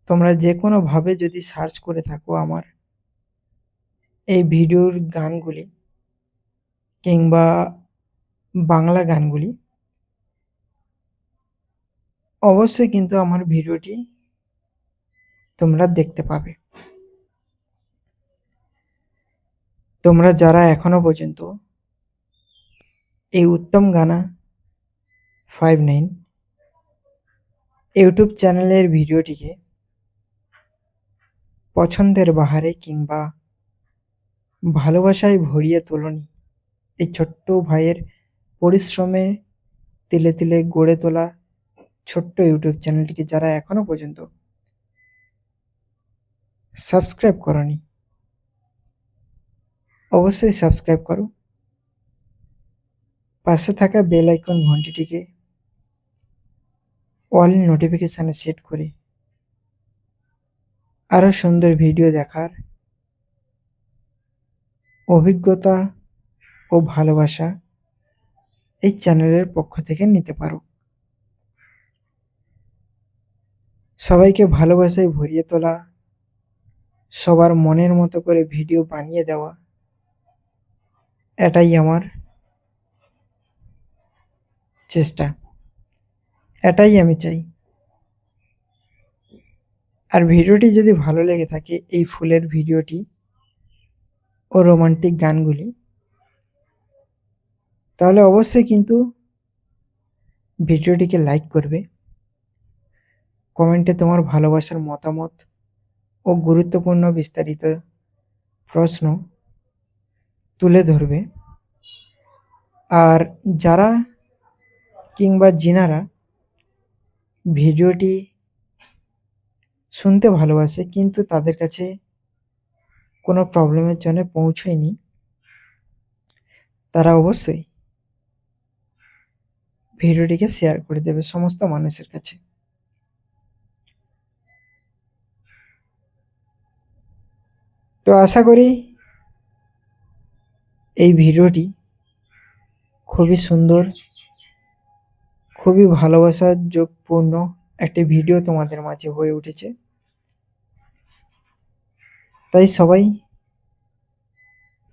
Speaker 6: তোমরা যে কোনোভাবে যদি সার্চ করে থাকো আমার এই ভিডিওর গানগুলি কিংবা বাংলা গানগুলি, অবশ্যই কিন্তু আমার ভিডিওটি তোমরা দেখতে পাবে। তোমরা যারা এখনো পর্যন্ত এই উত্তম গানা 59 ইউটিউব চ্যানেলের ভিডিওটিকে পছন্দের বাহারে কিংবা ভালোবাসায় ভরিয়ে তোলনি, এই ছোট্ট ভাইয়ের পরিশ্রমে তিলে তিলে গড়ে তোলা ছোট্ট ইউটিউব চ্যানেলটিকে যারা এখনো পর্যন্ত সাবস্ক্রাইব করনি, অবশ্যই সাবস্ক্রাইব করো। পাশে থাকা বেল আইকন ঘন্টিটিকে অল নোটিফিকেশানে সেট করে আরও সুন্দর ভিডিও দেখার অভিজ্ঞতা ও ভালোবাসা এই চ্যানেলের পক্ষ থেকে নিতে পারো। সবাইকে ভালোবাসায় ভরিয়ে তোলা, সবার মনের মতো করে ভিডিও বানিয়ে দেওয়া, এটাই আমার চেষ্টা, এটাই আমি চাই। আর ভিডিওটি যদি ভালো লেগে থাকে, এই ফুলের ভিডিওটি ও রোমান্টিক গানগুলি, তাহলে অবশ্যই কিন্তু ভিডিওটিকে লাইক করবে, কমেন্টে তোমার ভালোবাসার মতামত ও গুরুত্বপূর্ণ বিস্তারিত প্রশ্ন তুলে ধরবে। আর যারা কিংবা যিনারা ভিডিওটি শুনতে ভালোবাসে কিন্তু তাদের কাছে কোনো প্রবলেমের জন্য পৌঁছয়নি, তারা অবশ্যই ভিডিওটিকে শেয়ার করে দেবে সমস্ত মানুষের কাছে। তো আশা করি এই ভিডিওটি খুবই সুন্দর, খুবই ভালোবাসার যোগপূর্ণ একটি ভিডিও তোমাদের মাঝে হয়ে উঠেছে। তাই সবাই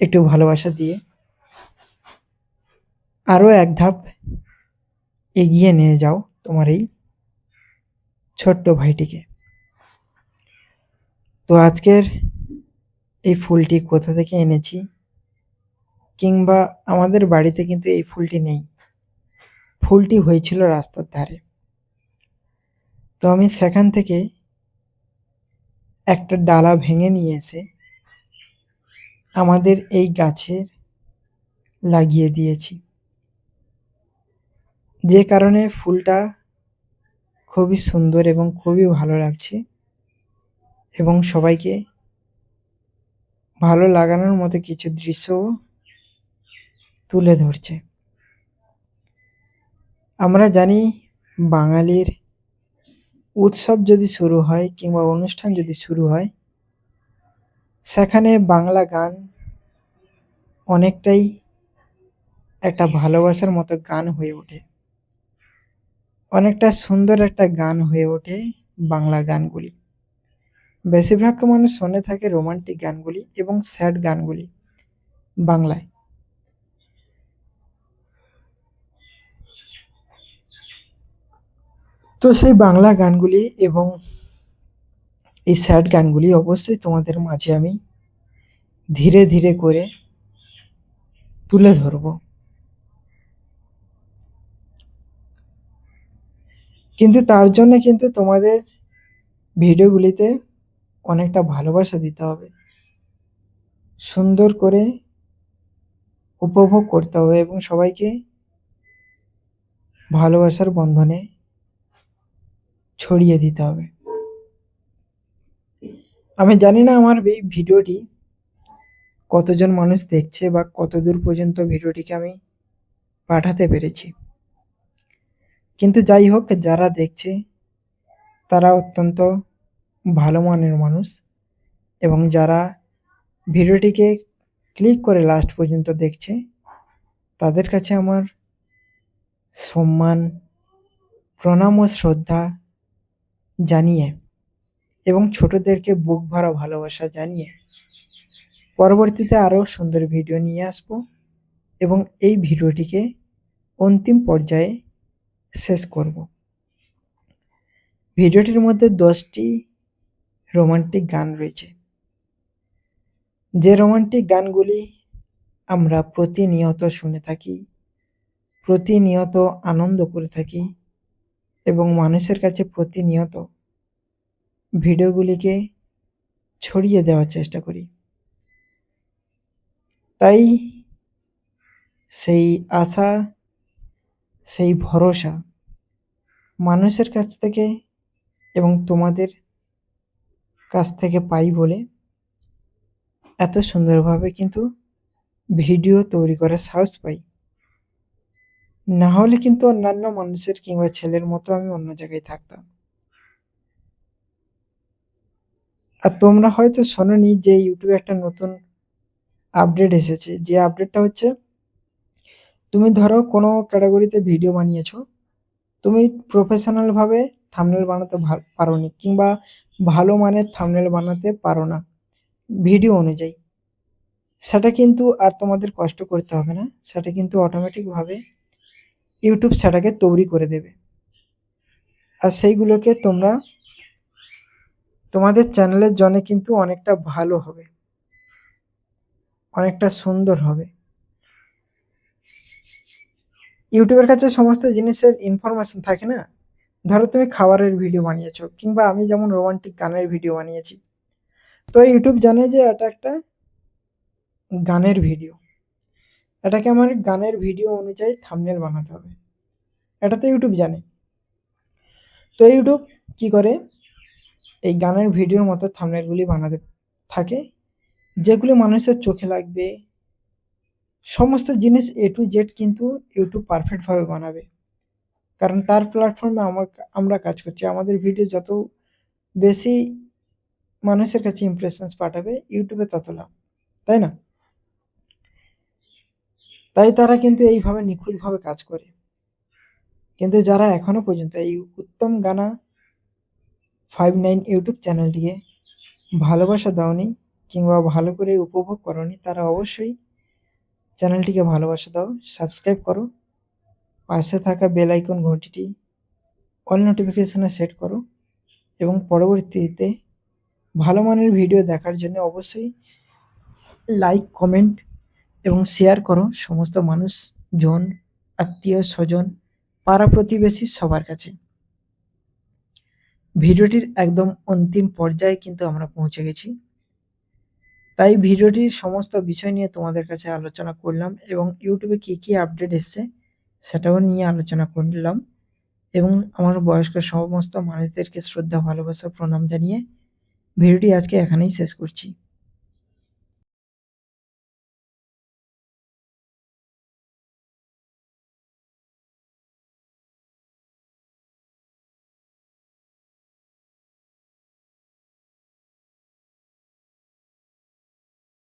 Speaker 6: একটু ভালোবাসা দিয়ে আরও এক ধাপ এগিয়ে নিয়ে যাও তোমার এই ছোট্ট ভাইটিকে। তো আজকের এই ফুলটি কোথা থেকে এনেছি, কিংবা আমাদের বাড়িতে কিন্তু এই ফুলটি নেই, ফুলটি হয়েছিল রাস্তার ধারে। তো আমি সেখান থেকে একটা ডালা ভেঙে নিয়ে এসে আমাদের এই গাছে লাগিয়ে দিয়েছি, যে কারণে ফুলটা খুবই সুন্দর এবং খুবই ভালো লাগছে এবং সবাইকে ভালো লাগানোর মতো কিছু দৃশ্যও তুলে ধরছে। আমরা জানি বাঙালির উৎসব যদি শুরু হয় কিংবা অনুষ্ঠান যদি শুরু হয়, সেখানে বাংলা গান অনেকটাই একটা ভালোবাসার মতো গান হয়ে ওঠে, অনেকটা সুন্দর একটা গান হয়ে ওঠে বাংলা গানগুলি। বেশিরভাগ মানুষ শুনে থাকে রোমান্টিক গানগুলি এবং স্যাড গানগুলি বাংলায়। তো সেই বাংলা গানগুলি এবং এই স্যাড গানগুলি অবশ্যই তোমাদের মাঝে আমি ধীরে ধীরে করে তুলে ধরবো। কিন্তু তার জন্য কিন্তু তোমাদের ভিডিওগুলিতে অনেকটা ভালোবাসা দিতে হবে, সুন্দর করে উপভোগ করতে হবে এবং সবাইকে ভালোবাসার বন্ধনে ছড়িয়ে দিতে হবে। আমি জানি না আমার এই ভিডিওটি কতজন মানুষ দেখছে বা কতদূর পর্যন্ত ভিডিওটিকে আমি পাঠাতে পেরেছি, কিন্তু যাই হোক, যারা দেখছে তারা অত্যন্ত ভালো মানের মানুষ এবং যারা ভিডিওটিকে ক্লিক করে লাস্ট পর্যন্ত দেখছে তাদের কাছে আমার সম্মান, প্রণাম ও শ্রদ্ধা জানিয়ে এবং ছোটদেরকে বুক ভরা ভালোবাসা জানিয়ে পরবর্তীতে আরও সুন্দর ভিডিও নিয়ে আসবো এবং এই ভিডিওটিকে অন্তিম পর্যায়ে শেষ করব। ভিডিওটির মধ্যে 10টি রোমান্টিক গান রয়েছে, যে রোমান্টিক গানগুলি আমরা প্রতিনিয়ত শুনে থাকি, প্রতিনিয়ত আনন্দ করে থাকি এবং মানুষের কাছে প্রতিনিয়ত ভিডিওগুলিকে ছড়িয়ে দেওয়ার চেষ্টা করি। তাই সেই আশা, সেই ভরসা মানুষের কাছ থেকে এবং তোমাদের কাছ থেকে পাই বলে এত সুন্দরভাবে কিন্তু ভিডিও তৈরি করার সাহস পাই। না হলে কিন্তু অন্যান্য মানুষের কিংবা ছেলের মতো আমি অন্য জায়গায় থাকতাম। আর তোমরা হয়তো শোনোনি যে ইউটিউবে একটা নতুন আপডেট এসেছে, যে আপডেটটা হচ্ছে তুমি ধরো কোনো ক্যাটাগরিতে ভিডিও বানিয়েছো, তুমি প্রফেশনালভাবে থাম্বনেল বানাতে পারোনি, কিংবা ভালো মানের থাম্বনেল বানাতে পারো না ভিডিও অনুযায়ী, সেটা কিন্তু আর তোমাদের কষ্ট করতে হবে না, সেটা কিন্তু অটোমেটিকভাবে ইউটিউব সেটাকে তৈরি করে দেবে। আর সেইগুলোকে তোমরা তোমাদের চ্যানেলের জন্য কিন্তু অনেকটা ভালো হবে, অনেকটা সুন্দর হবে। ইউটিউবের কাছে সমস্ত জিনিসের ইনফরমেশন থাকে না। ধরো তুমি খাবারের ভিডিও বানিয়েছো, কিংবা আমি যেমন রোমান্টিক গানের ভিডিও বানিয়েছি, তো ইউটিউব জানে যে এটা একটা গানের ভিডিও, এটাকে আমার গানের ভিডিও অনুযায়ী থাম্বনেল বানাতে হবে, এটা তো ইউটিউব জানে। তো ইউটিউব কি করে, এই গানের ভিডিওর মতো থাম্বনেলগুলি বানাতে থাকে, যেগুলি মানুষের চোখে লাগবে, সমস্ত জিনিস A to Z কিন্তু ইউটিউব পারফেক্টভাবে বানাবে। কারণ তার প্ল্যাটফর্মে আমরা কাজ করছি, আমাদের ভিডিও যত বেশি মানুষের কাছে ইমপ্রেশনস পাঠাবে, ইউটিউবে তত লাভ, তাই না? তাই তারা কিন্তু এইভাবে নিখুঁতভাবে কাজ করে। কিন্তু যারা এখনো পর্যন্ত এই উত্তম গানা 59 ইউটিউব চ্যানেলটিকে ভালোবাসা দাওনি, কিংবা ভালো করে উপভোগ করনি, তারা অবশ্যই চ্যানেলটিকে ভালোবাসা দাও, সাবস্ক্রাইব করো, পাশে থাকা বেল আইকন ঘন্টিটি অল নোটিফিকেশনে সেট করো, এবং পরবর্তীতে ভালো মানের ভিডিও দেখার জন্য অবশ্যই লাইক, কমেন্ট এবং শেয়ার করো সমস্ত মানুষজন, আত্মীয় স্বজন, পাড়া প্রতিবেশী সবার কাছে। ভিডিওটির একদম অন্তিম পর্যায়ে কিন্তু আমরা পৌঁছে গেছি, তাই ভিডিওটির সমস্ত বিষয় নিয়ে তোমাদের কাছে আলোচনা করলাম, এবং ইউটিউবে কী কী আপডেট এসছে সেটাও নিয়ে আলোচনা করলাম, এবং আমার বয়স্ক সমস্ত মানুষদেরকে শ্রদ্ধা, ভালোবাসা, প্রণাম জানিয়ে ভিডিওটি আজকে এখানেই শেষ করছি।